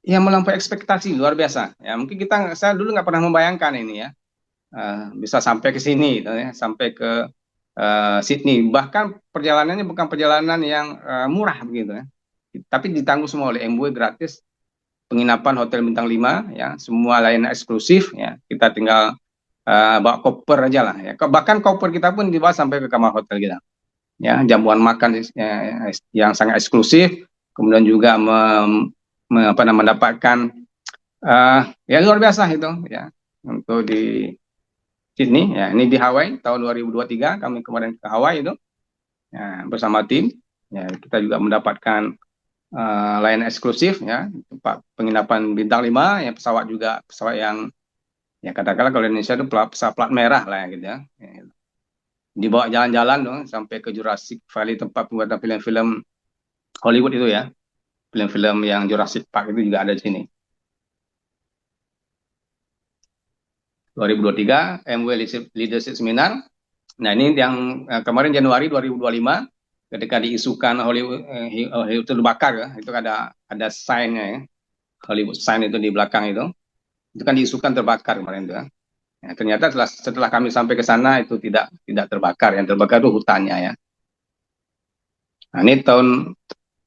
ya melampaui ekspektasi luar biasa. Ya, mungkin saya dulu nggak pernah membayangkan ini ya, bisa sampai ke sini, gitu ya, sampai ke Sydney. Bahkan perjalanannya bukan perjalanan yang murah begitu ya, tapi ditanggung semua oleh MW gratis, penginapan hotel bintang 5 ya, semua layanan eksklusif ya. Kita tinggal bawa koper aja lah ya. Bahkan koper kita pun dibawa sampai ke kamar hotel kita. Ya, jamuan makan yang sangat eksklusif, kemudian juga mendapatkan ya luar biasa itu ya untuk di Sydney ya. Ini di Hawaii tahun 2023 kami kemarin ke Hawaii itu ya, bersama tim ya, kita juga mendapatkan layanan eksklusif ya, tempat penginapan bintang 5 ya, pesawat juga pesawat yang ya katakanlah kalau Indonesia itu pesawat plat merah lah ya gitu ya. Dibawa jalan-jalan dong sampai ke Jurassic Valley, tempat pembuatan film-film Hollywood itu ya. Film-film yang Jurassic Park itu juga ada di sini. 2023 MW Leadership Seminar. Nah, ini yang kemarin Januari 2025 ketika diisukan Hollywood, Hollywood itu dibakar ya. Itu ada sign-nya ya. Hollywood sign itu di belakang itu. Itu kan diisukan terbakar kemarin itu ya. Ya, ternyata setelah kami sampai ke sana itu tidak terbakar, yang terbakar itu hutannya ya. Nah, ini tahun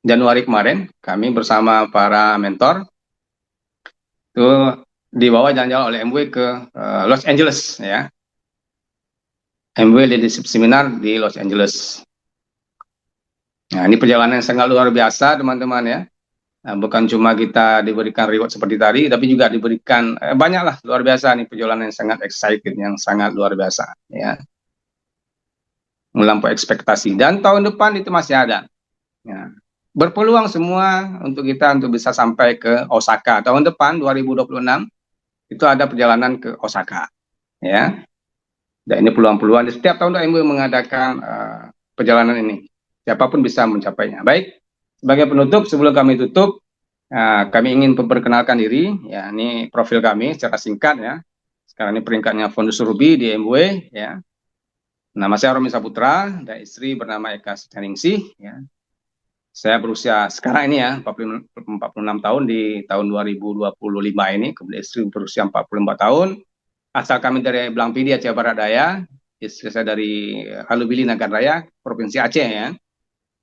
Januari kemarin kami bersama para mentor itu dibawa jalan-jalan oleh MW ke Los Angeles ya. MW Leadership Seminar di Los Angeles. Nah, ini perjalanan yang sangat luar biasa teman-teman ya. Nah, bukan cuma kita diberikan reward seperti tadi, tapi juga diberikan banyaklah luar biasa nih, perjalanan yang sangat excited, yang sangat luar biasa ya, melampaui ekspektasi. Dan tahun depan itu masih ada. Ya. Berpeluang semua untuk kita untuk bisa sampai ke Osaka tahun depan 2026 itu ada perjalanan ke Osaka ya. Dan ini peluang-peluang di setiap tahun MU mengadakan perjalanan ini. Siapapun bisa mencapainya. Baik, sebagai penutup sebelum kami tutup, kami ingin memperkenalkan diri. Ya, ini profil kami secara singkat ya. Sekarang ini peringkatnya Fondus Ruby di MW ya. Nama saya Romi Saputra dan istri bernama Eka Sitaningsih ya. Saya berusia sekarang ini ya 46 tahun di tahun 2025 ini. Kemudian istri berusia 44 tahun. Asal kami dari Blangpidi, Aceh Barat Daya. Istri saya dari Halubili, Nagan Raya, Provinsi Aceh ya.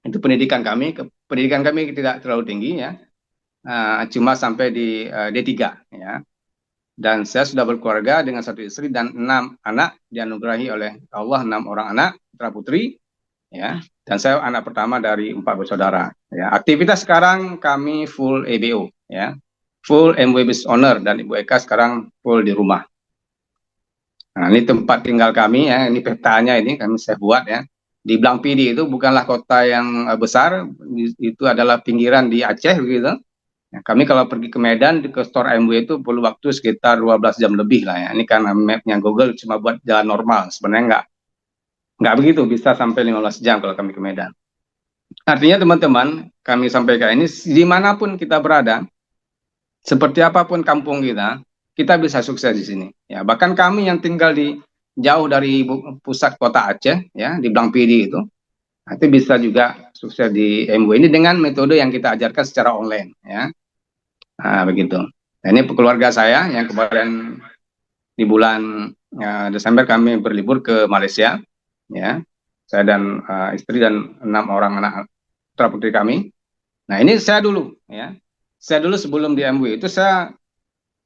Itu pendidikan kami. Pendidikan kami tidak terlalu tinggi ya. Cuma sampai di D3 ya. Dan saya sudah berkeluarga dengan 1 istri dan 6 anak, dianugerahi oleh Allah 6 orang anak, putra putri ya. Dan saya anak pertama dari 4 bersaudara ya. Aktivitas sekarang kami full EBO ya. Full MW Business Owner, dan Ibu Eka sekarang full di rumah. Nah, ini tempat tinggal kami ya, ini petanya ini kami saya buat ya. Di Blangpidi itu bukanlah kota yang besar, itu adalah pinggiran di Aceh begitu. Ya, kami kalau pergi ke Medan ke store MW itu perlu waktu sekitar 12 jam lebih lah ya. Ini karena mapnya Google cuma buat jalan normal, sebenarnya nggak begitu, bisa sampai 15 jam kalau kami ke Medan. Artinya teman-teman, kami sampaikan ini dimanapun kita berada, seperti apapun kampung kita bisa sukses di sini. Ya, bahkan kami yang tinggal di jauh dari pusat kota Aceh, ya di Blangpidi itu bisa juga sukses di MW ini dengan metode yang kita ajarkan secara online, ya. Nah, begitu. Nah, ini keluarga saya yang kemarin di bulan Desember kami berlibur ke Malaysia, ya. Saya dan istri dan 6 orang anak putra putri kami. Nah, ini saya dulu, ya. Saya dulu sebelum di MW itu saya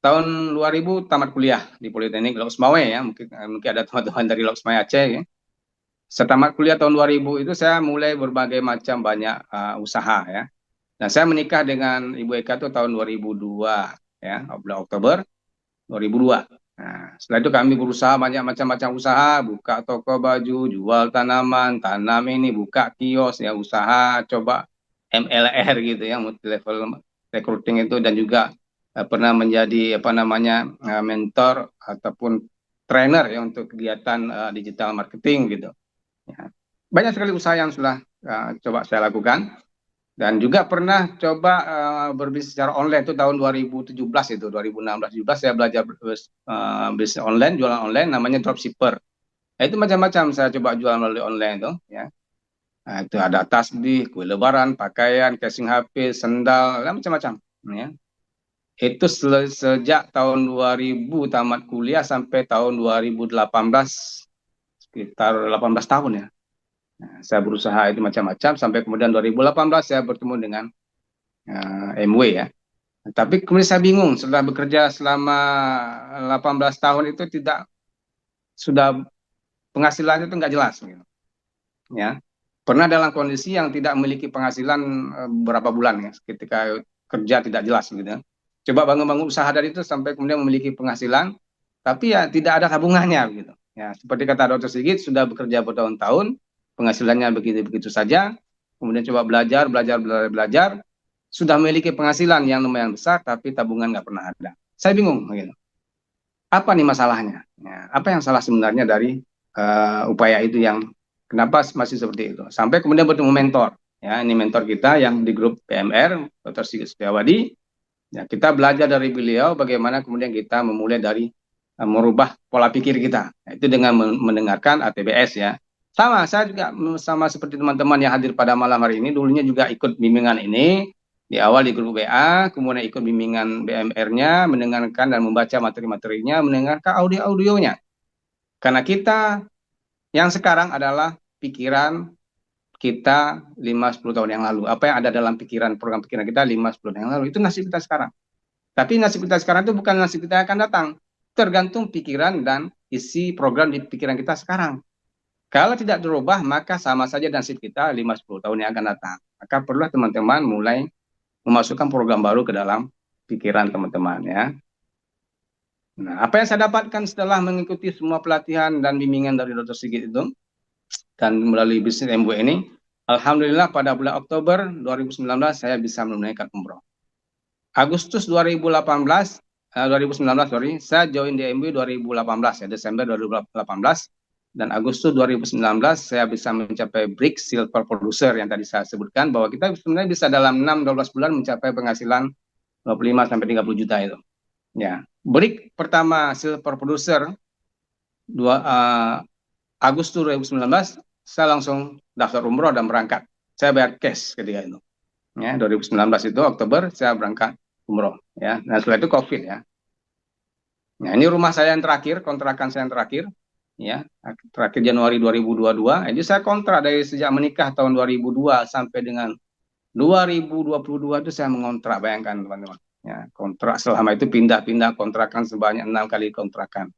tahun 2000 tamat kuliah di Politeknik Loks Mawai ya, mungkin ada teman-teman dari Loks Mawai Aceh ya. Saya tamat kuliah tahun 2000 itu saya mulai berbagai macam banyak usaha ya. Nah, saya menikah dengan Ibu Eka itu tahun 2002, ya, bulan Oktober 2002. Nah, setelah itu kami berusaha banyak macam-macam usaha, buka toko baju, jual tanaman, tanam ini, buka kios, ya, usaha, coba MLR gitu ya, multi level recruiting itu, dan juga pernah menjadi apa namanya mentor ataupun trainer ya untuk kegiatan digital marketing gitu. Ya. Banyak sekali usaha yang sudah coba saya lakukan. Dan juga pernah coba berbisnis secara online itu tahun 2017 itu, 2016-17 saya belajar bisnis online, jualan online namanya dropshipper. Nah, itu macam-macam saya coba jual melalui online itu, ya. Nah, itu ada tasbih, kue lebaran, pakaian, casing HP, sendal, ya, macam-macam, ya. Itu sejak tahun 2000 tamat kuliah sampai tahun 2018, sekitar 18 tahun ya. Nah, saya berusaha itu macam-macam sampai kemudian 2018 saya bertemu dengan MW ya. Tapi kemudian saya bingung setelah bekerja selama 18 tahun itu tidak, sudah penghasilannya itu nggak jelas gitu. Ya. Pernah dalam kondisi yang tidak memiliki penghasilan berapa bulan ya, ketika kerja tidak jelas gitu ya. Coba bangun-bangun usaha dari itu sampai kemudian memiliki penghasilan, tapi ya tidak ada tabungannya gitu. Ya, seperti kata Dr. Sigit, sudah bekerja bertahun-tahun, penghasilannya begitu-begitu saja, kemudian coba belajar, belajar, belajar, belajar, sudah memiliki penghasilan yang lumayan besar, tapi tabungan nggak pernah ada. Saya bingung, gitu. Apa nih masalahnya? Ya, apa yang salah sebenarnya dari upaya itu, yang kenapa masih seperti itu? Sampai kemudian bertemu mentor. Ya, ini mentor kita yang di grup PMR, Dr. Sigit Setiawadi. Ya, kita belajar dari beliau bagaimana kemudian kita memulai dari merubah pola pikir kita. Nah, itu dengan mendengarkan ATBS ya. Sama, saya juga sama seperti teman-teman yang hadir pada malam hari ini, dulunya juga ikut bimbingan ini, di awal di grup WA, kemudian ikut bimbingan BMR-nya, mendengarkan dan membaca materi-materinya, mendengarkan audio-audionya. Karena kita yang sekarang adalah pikiran kita 5-10 tahun yang lalu. Apa yang ada dalam pikiran, program pikiran kita 5-10 tahun yang lalu, itu nasib kita sekarang. Tapi nasib kita sekarang itu bukan nasib kita yang akan datang. Tergantung pikiran dan isi program di pikiran kita sekarang. Kalau tidak dirubah, maka sama saja nasib kita 5-10 tahun yang akan datang. Maka perlu teman-teman mulai memasukkan program baru ke dalam pikiran teman-teman ya. Nah, apa yang saya dapatkan setelah mengikuti semua pelatihan dan bimbingan dari Dr. Sigit itu, dan melalui bisnis MW ini, alhamdulillah pada bulan Oktober 2019 saya bisa menunaikan umroh. Agustus 2018, 2019 sorry, saya join di MW 2018 ya, Desember 2018, dan Agustus 2019 saya bisa mencapai BRIC Silver Producer yang tadi saya sebutkan, bahwa kita sebenarnya bisa dalam 6-12 bulan mencapai penghasilan 25 sampai 30 juta itu. Ya, BRIC pertama Silver Producer Agustus 2019 saya langsung daftar umroh dan berangkat. Saya bayar cash ketika itu. Ya, 2019 itu Oktober saya berangkat umroh ya. Nah, setelah itu Covid ya. Nah, ini rumah saya yang terakhir, kontrakan saya yang terakhir ya, terakhir Januari 2022. Jadi saya kontrak dari sejak menikah tahun 2002 sampai dengan 2022 itu saya mengontrak, bayangkan teman-teman. Ya, kontrak selama itu pindah-pindah kontrakan sebanyak 6 kali kontrakan.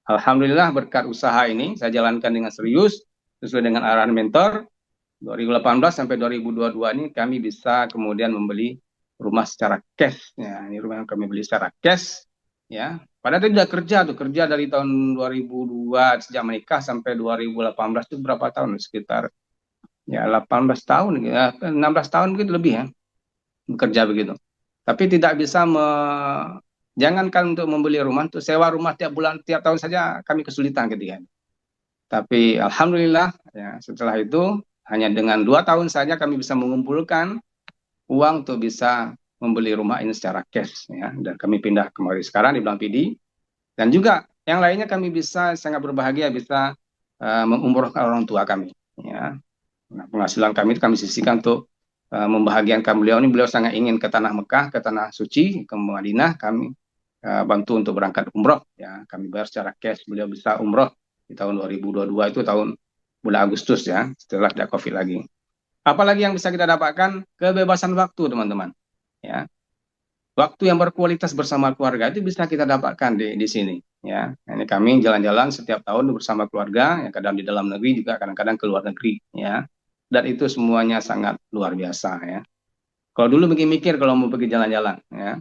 Alhamdulillah berkat usaha ini saya jalankan dengan serius sesuai dengan arahan mentor. 2018 sampai 2022 ini kami bisa kemudian membeli rumah secara cash. Ya, ini rumah yang kami beli secara cash. Ya, padahal itu sudah kerja dari tahun 2002 sejak menikah sampai 2018 itu berapa tahun? Sekitar ya 18 tahun, ya 16 tahun begitu lebih ya bekerja begitu. Tapi tidak bisa jangankan untuk membeli rumah, untuk sewa rumah tiap bulan, tiap tahun saja kami kesulitan ketika itu. Tapi alhamdulillah ya, setelah itu hanya dengan 2 tahun saja kami bisa mengumpulkan uang untuk bisa membeli rumah ini secara cash ya, dan kami pindah kembali sekarang di Blang PD, dan juga yang lainnya kami bisa sangat berbahagia bisa mengumrohkan orang tua kami ya. Nah, penghasilan kami itu kami sisihkan untuk membahagiakan beliau ini. Beliau sangat ingin ke tanah Mekah, ke tanah suci, ke Madinah, kami bantu untuk berangkat umroh ya, kami bayar secara cash, beliau bisa umroh di tahun 2022 itu tahun bulan Agustus ya, setelah tidak Covid lagi. Apalagi yang bisa kita dapatkan? Kebebasan waktu teman-teman ya. Waktu yang berkualitas bersama keluarga itu bisa kita dapatkan di sini ya. Ini kami jalan-jalan setiap tahun bersama keluarga, yang kadang di dalam negeri juga kadang-kadang ke luar negeri ya. Dan itu semuanya sangat luar biasa ya. Kalau dulu mikir-mikir kalau mau pergi jalan-jalan, ya.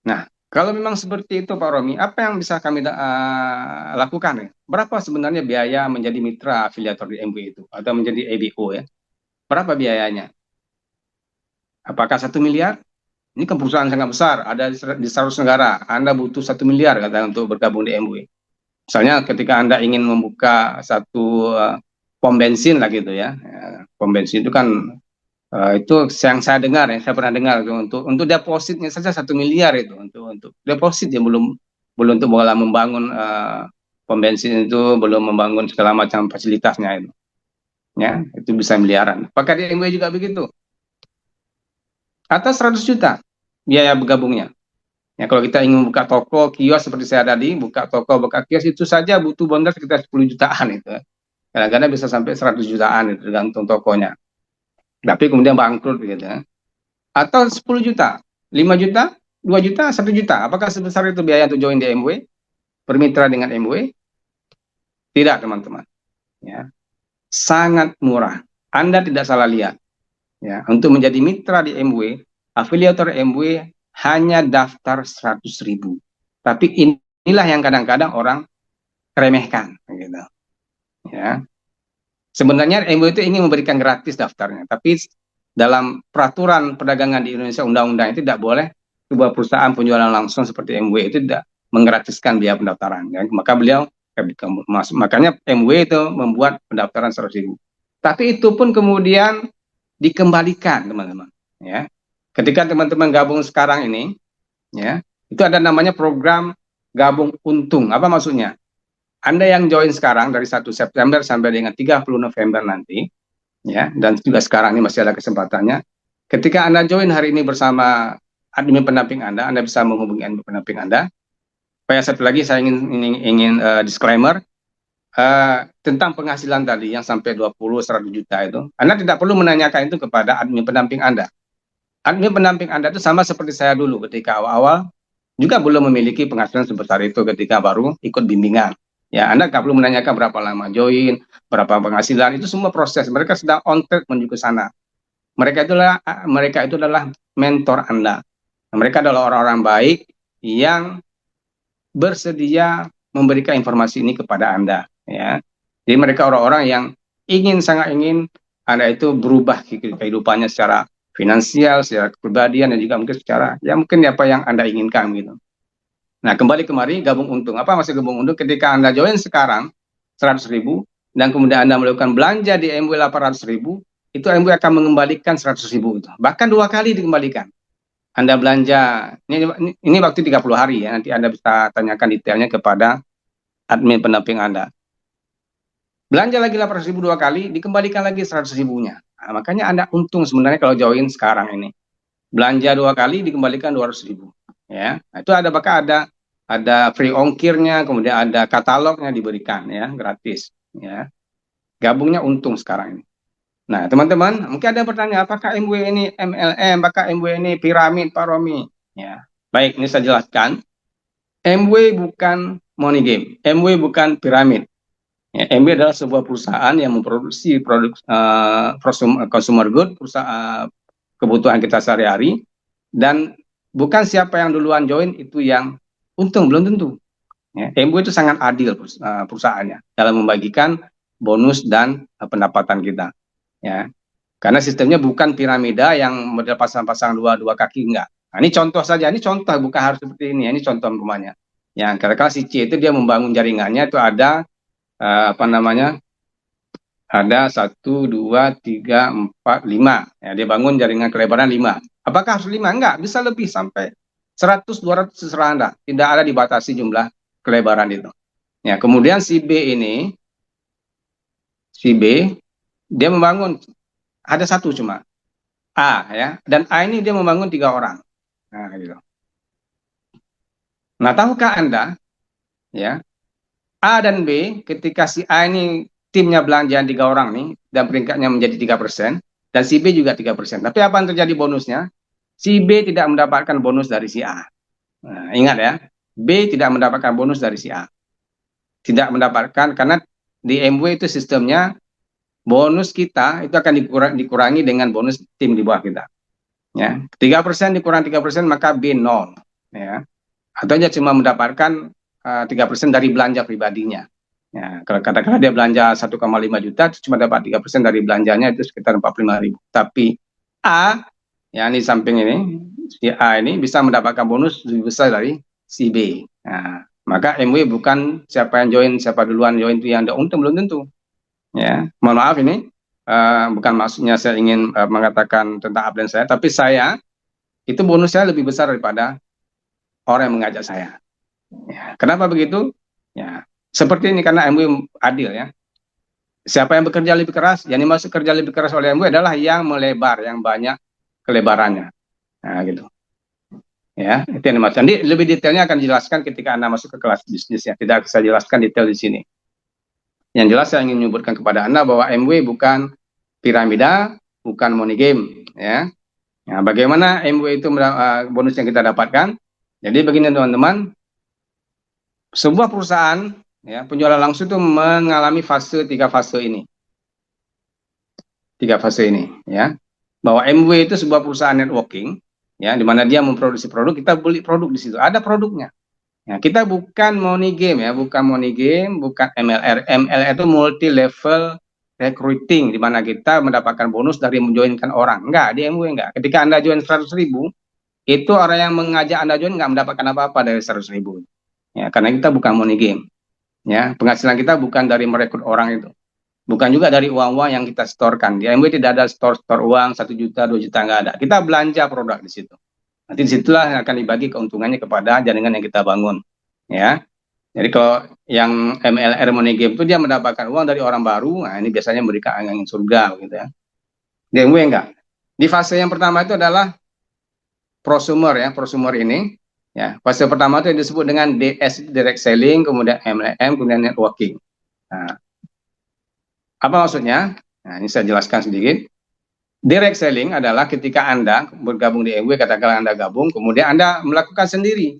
Nah, kalau memang seperti itu Pak Romi, apa yang bisa kami lakukan ya? Berapa sebenarnya biaya menjadi mitra afiliator di MW itu atau menjadi EBO ya? Berapa biayanya? Apakah 1 miliar? Ini kan perusahaan sangat besar, ada di 100 negara. Anda butuh 1 miliar kata untuk bergabung di MW. Misalnya ketika Anda ingin membuka satu pom bensin lah gitu ya. Pom bensin itu kan itu yang saya dengar ya, saya pernah dengar itu untuk depositnya saja 1 miliar itu untuk deposit ya belum belum untuk mulai membangun pom bensin itu belum membangun segala macam fasilitasnya itu ya itu bisa miliaran. Apakah di MW juga begitu? Atas 100 juta biaya bergabungnya. Ya, kalau kita ingin buka toko, kios seperti saya tadi, buka toko, buka kios itu saja butuh modal sekitar 10 jutaan itu. Kadang-kadang bisa sampai 100 jutaan itu tergantung tokonya. Tapi kemudian bangkrut gitu ya. Atau 10 juta, 5 juta, 2 juta, 1 juta. Apakah sebesar itu biaya untuk join di MW? Bermitra dengan MW? Tidak, teman-teman. Ya, sangat murah. Anda tidak salah lihat. Ya, untuk menjadi mitra di MW, afiliator MW hanya daftar 100.000. Tapi inilah yang kadang-kadang orang remehkan, gitu. Ya, sebenarnya MW itu ingin memberikan gratis daftarnya, tapi dalam peraturan perdagangan di Indonesia undang-undang itu tidak boleh sebuah perusahaan penjualan langsung seperti MW itu tidak menggratiskan biaya pendaftaran. Ya. Maka beliau makanya MW itu membuat pendaftaran 100.000. Tapi itu pun kemudian dikembalikan teman-teman. Ya, ketika teman-teman gabung sekarang ini, ya itu ada namanya program gabung untung. Apa maksudnya? Anda yang join sekarang dari 1 September sampai dengan 30 November nanti, ya, dan juga sekarang ini masih ada kesempatannya. Ketika Anda join hari ini bersama admin pendamping Anda bisa menghubungi admin pendamping Anda. Satu lagi saya ingin disclaimer tentang penghasilan tadi yang sampai 20-100 juta itu. Anda tidak perlu menanyakan itu kepada admin pendamping Anda. Admin pendamping Anda itu sama seperti saya dulu ketika awal-awal juga belum memiliki penghasilan sebesar itu ketika baru ikut bimbingan. Ya, Anda nggak perlu menanyakan berapa lama join, berapa penghasilan, itu semua proses. Mereka sedang on track menuju ke sana. Mereka itu adalah mentor Anda. Mereka adalah orang-orang baik yang bersedia memberikan informasi ini kepada Anda. Ya, jadi mereka orang-orang yang sangat ingin Anda itu berubah kehidupannya secara finansial, secara kepribadian, dan juga mungkin secara mungkin apa yang Anda inginkan gitu. Nah, kembali kemari gabung untung. Apa maksud gabung untung? Ketika Anda join sekarang 100.000 dan kemudian Anda melakukan belanja di MW 800.000, itu MW akan mengembalikan 100.000 itu. Bahkan 2 kali dikembalikan. Anda belanja, ini waktu 30 hari ya, nanti Anda bisa tanyakan detailnya kepada admin pendamping Anda. Belanja lagi 800.000 2 kali, dikembalikan lagi 100.000-nya. Nah, makanya Anda untung sebenarnya kalau join sekarang ini. Belanja 2 kali, dikembalikan 200.000. Ya, nah, itu ada free ongkirnya, kemudian ada katalognya diberikan ya, gratis. Ya, gabungnya untung sekarang ini. Nah, teman-teman, mungkin ada yang bertanya, apakah MW ini MLM, apakah MW ini piramid, Pak Romi? Ya, baik, ini saya jelaskan. MW bukan money game, MW bukan piramid. Ya, MW adalah sebuah perusahaan yang memproduksi produk consumer good, perusahaan kebutuhan kita sehari-hari, dan bukan siapa yang duluan join itu yang untung, belum tentu. Ya, MW itu sangat adil perusahaannya dalam membagikan bonus dan pendapatan kita. Ya, karena sistemnya bukan piramida yang model pasang-pasang dua kaki, enggak. Nah, ini contoh saja, ini contoh bukan harus seperti ini, ini contoh umpamanya. Ya, karena si C itu dia membangun jaringannya itu ada apa namanya? Ada 1, 2, 3, 4, 5. Ya, dia bangun jaringan kelebaran 5. Apakah harus 5? Enggak, bisa lebih sampai 100, 200 terserah Anda. Tidak ada dibatasi jumlah kelebaran itu. Ya, kemudian si B, dia membangun ada satu cuma A ya, dan A ini dia membangun 3 orang. Nah, gitu. Nah, tahukah Anda ya, A dan B ketika si A ini timnya belanjaan 3 orang nih dan peringkatnya menjadi 3% dan si B juga 3%. Tapi apa yang terjadi bonusnya? Si B tidak mendapatkan bonus dari si A. Nah, ingat ya, B tidak mendapatkan bonus dari si A. Tidak mendapatkan karena di MW itu sistemnya bonus kita itu akan dikurangi dengan bonus tim di bawah kita. Ya, 3% dikurang 3% maka B 0. Ya, atau dia cuma mendapatkan 3% dari belanja pribadinya. Ya, kalau katakanlah dia belanja 1,5 juta, cuma dapat 3% dari belanjanya itu sekitar 45.000. Tapi A, ya di samping ini, si A ini bisa mendapatkan bonus lebih besar dari si B. Nah, maka MW bukan siapa yang join, siapa duluan join itu yang ada untung, belum tentu. Ya, mohon maaf ini bukan maksudnya saya ingin mengatakan tentang upline saya, tapi saya itu bonusnya lebih besar daripada orang yang mengajak saya. Ya, kenapa begitu? Ya, seperti ini karena MW adil ya. Siapa yang bekerja lebih keras, yang dimaksud kerja lebih keras oleh MW adalah yang melebar, yang banyak kelebarannya. Nah, gitu. Ya, itu yang dimaksud. Nanti lebih detailnya akan dijelaskan ketika Anda masuk ke kelas bisnis ya. Tidak saya jelaskan detail di sini. Yang jelas saya ingin menyebutkan kepada Anda bahwa MW bukan piramida, bukan money game ya. Nah, bagaimana MW itu bonus yang kita dapatkan? Jadi begini teman-teman, sebuah perusahaan ya penjualan langsung itu mengalami tiga fase ini, ya, bahwa MW itu sebuah perusahaan networking ya, di mana dia memproduksi produk, kita beli produk di situ, ada produknya. Ya, kita bukan money game ya, bukan money game, bukan MLR. MLR itu multi level recruiting, di mana kita mendapatkan bonus dari menjoinkan orang. Enggak, di MW enggak. Ketika Anda join 100.000, itu orang yang mengajak Anda join nggak mendapatkan apa-apa dari 100.000. Ya, karena kita bukan money game. Ya, penghasilan kita bukan dari merekrut orang itu. Bukan juga dari uang-uang yang kita setorkan. Di MW tidak ada store uang 1 juta, 2 juta, nggak ada. Kita belanja produk di situ. Nanti disitulah yang akan dibagi keuntungannya kepada jaringan yang kita bangun. Ya, jadi kalau yang MLR money game itu dia mendapatkan uang dari orang baru, nah ini biasanya memberikan angin surga gitu ya. Di MW enggak. Di fase yang pertama itu adalah prosumer ya, prosumer ini. Ya, fase pertama itu disebut dengan DS direct selling, kemudian MLM, kemudian networking. Nah, apa maksudnya? Nah, ini saya jelaskan sedikit. Direct selling adalah ketika Anda bergabung di MW, katakanlah Anda gabung, kemudian Anda melakukan sendiri,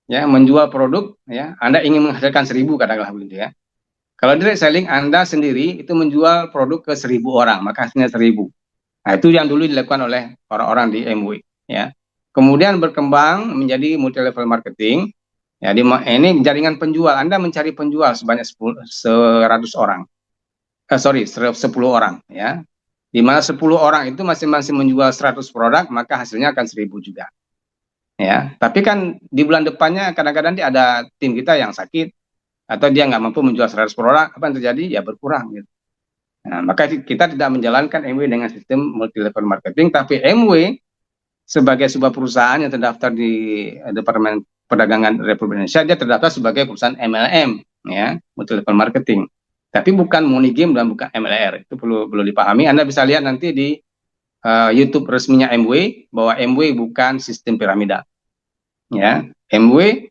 ya, menjual produk, ya, Anda ingin menghasilkan 1.000, katakanlah begitu ya. Kalau direct selling, Anda sendiri itu menjual produk ke 1.000 orang, maka hasilnya 1.000. Nah, itu yang dulu dilakukan oleh orang-orang di MW, ya. Kemudian berkembang menjadi multi level marketing, ya, ini jaringan penjual, Anda mencari penjual sebanyak 100 orang, 10 orang, ya. Di mana 10 orang itu masing-masing menjual 100 produk, maka hasilnya akan 1.000 juga. Ya, tapi kan di bulan depannya kadang-kadang ada tim kita yang sakit, atau dia nggak mampu menjual 100 produk, apa yang terjadi? Ya berkurang. Gitu. Nah, maka kita tidak menjalankan MW dengan sistem multi level marketing, tapi MW sebagai sebuah perusahaan yang terdaftar di Departemen Perdagangan Republik Indonesia, dia terdaftar sebagai perusahaan MLM, ya, multi level marketing. Tapi bukan money game dan bukan MLR. Itu perlu dipahami. Anda bisa lihat nanti di YouTube resminya MW bahwa MW bukan sistem piramida. Ya, MW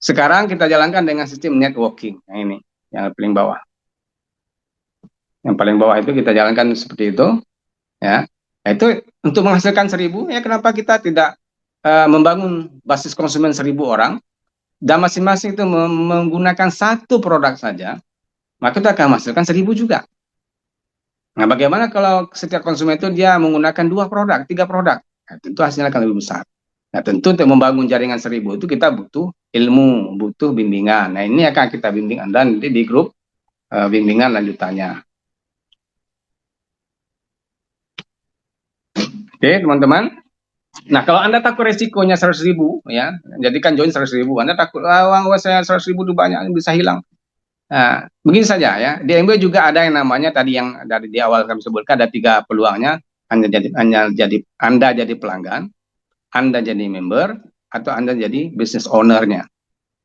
sekarang kita jalankan dengan sistem networking. Nah, ini yang paling bawah. Yang paling bawah itu kita jalankan seperti itu. Ya, itu untuk menghasilkan 1.000. Ya, kenapa kita tidak membangun basis konsumen 1.000 orang dan masing-masing itu menggunakan satu produk saja, maka kita akan menghasilkan 1.000 juga. Nah, bagaimana kalau setiap konsumen itu dia menggunakan 2 produk, 3 produk? Nah, tentu hasilnya akan lebih besar. Nah, tentu untuk membangun jaringan 1.000 itu kita butuh ilmu, butuh bimbingan. Nah, ini akan kita bimbing Anda nanti di grup bimbingan lanjutannya. Oke, teman-teman. Nah, kalau Anda takut resikonya 100.000, ya, jadikan join 100.000. Anda takut, uang saya 100.000 itu banyak, bisa hilang. Nah, begini saja ya. Di MW juga ada yang namanya tadi yang dari di awal kami sebutkan ada 3 peluangnya. Anda jadi pelanggan, Anda jadi member, atau Anda jadi business owner-nya.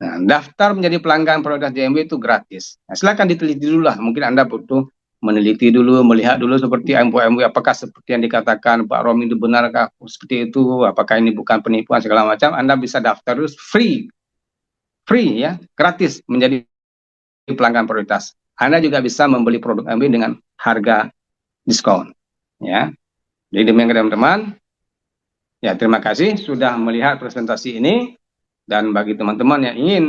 Nah, daftar menjadi pelanggan produk JMW itu gratis. Nah, silakan diteliti dulu lah. Mungkin Anda butuh meneliti dulu, melihat dulu seperti MW, apakah seperti yang dikatakan Pak Romi itu benarkah seperti itu, apakah ini bukan penipuan segala macam. Anda bisa daftar terus free ya, gratis menjadi pelanggan prioritas. Anda juga bisa membeli produk MW dengan harga diskon. Ya, jadi demikian teman-teman. Ya, terima kasih sudah melihat presentasi ini. Dan bagi teman-teman yang ingin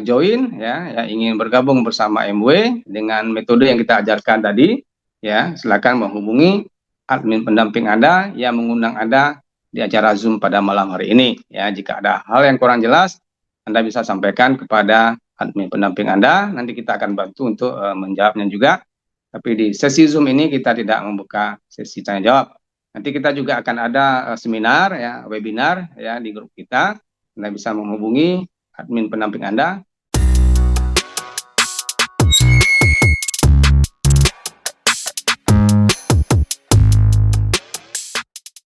join, ya, ingin bergabung bersama MW dengan metode yang kita ajarkan tadi, ya silakan menghubungi admin pendamping Anda yang mengundang Anda di acara Zoom pada malam hari ini. Ya, jika ada hal yang kurang jelas, Anda bisa sampaikan kepada admin pendamping Anda. Nanti kita akan bantu untuk menjawabnya juga. Tapi di sesi Zoom ini kita tidak membuka sesi tanya jawab. Nanti kita juga akan ada seminar, ya, webinar, ya, di grup kita. Anda bisa menghubungi admin pendamping Anda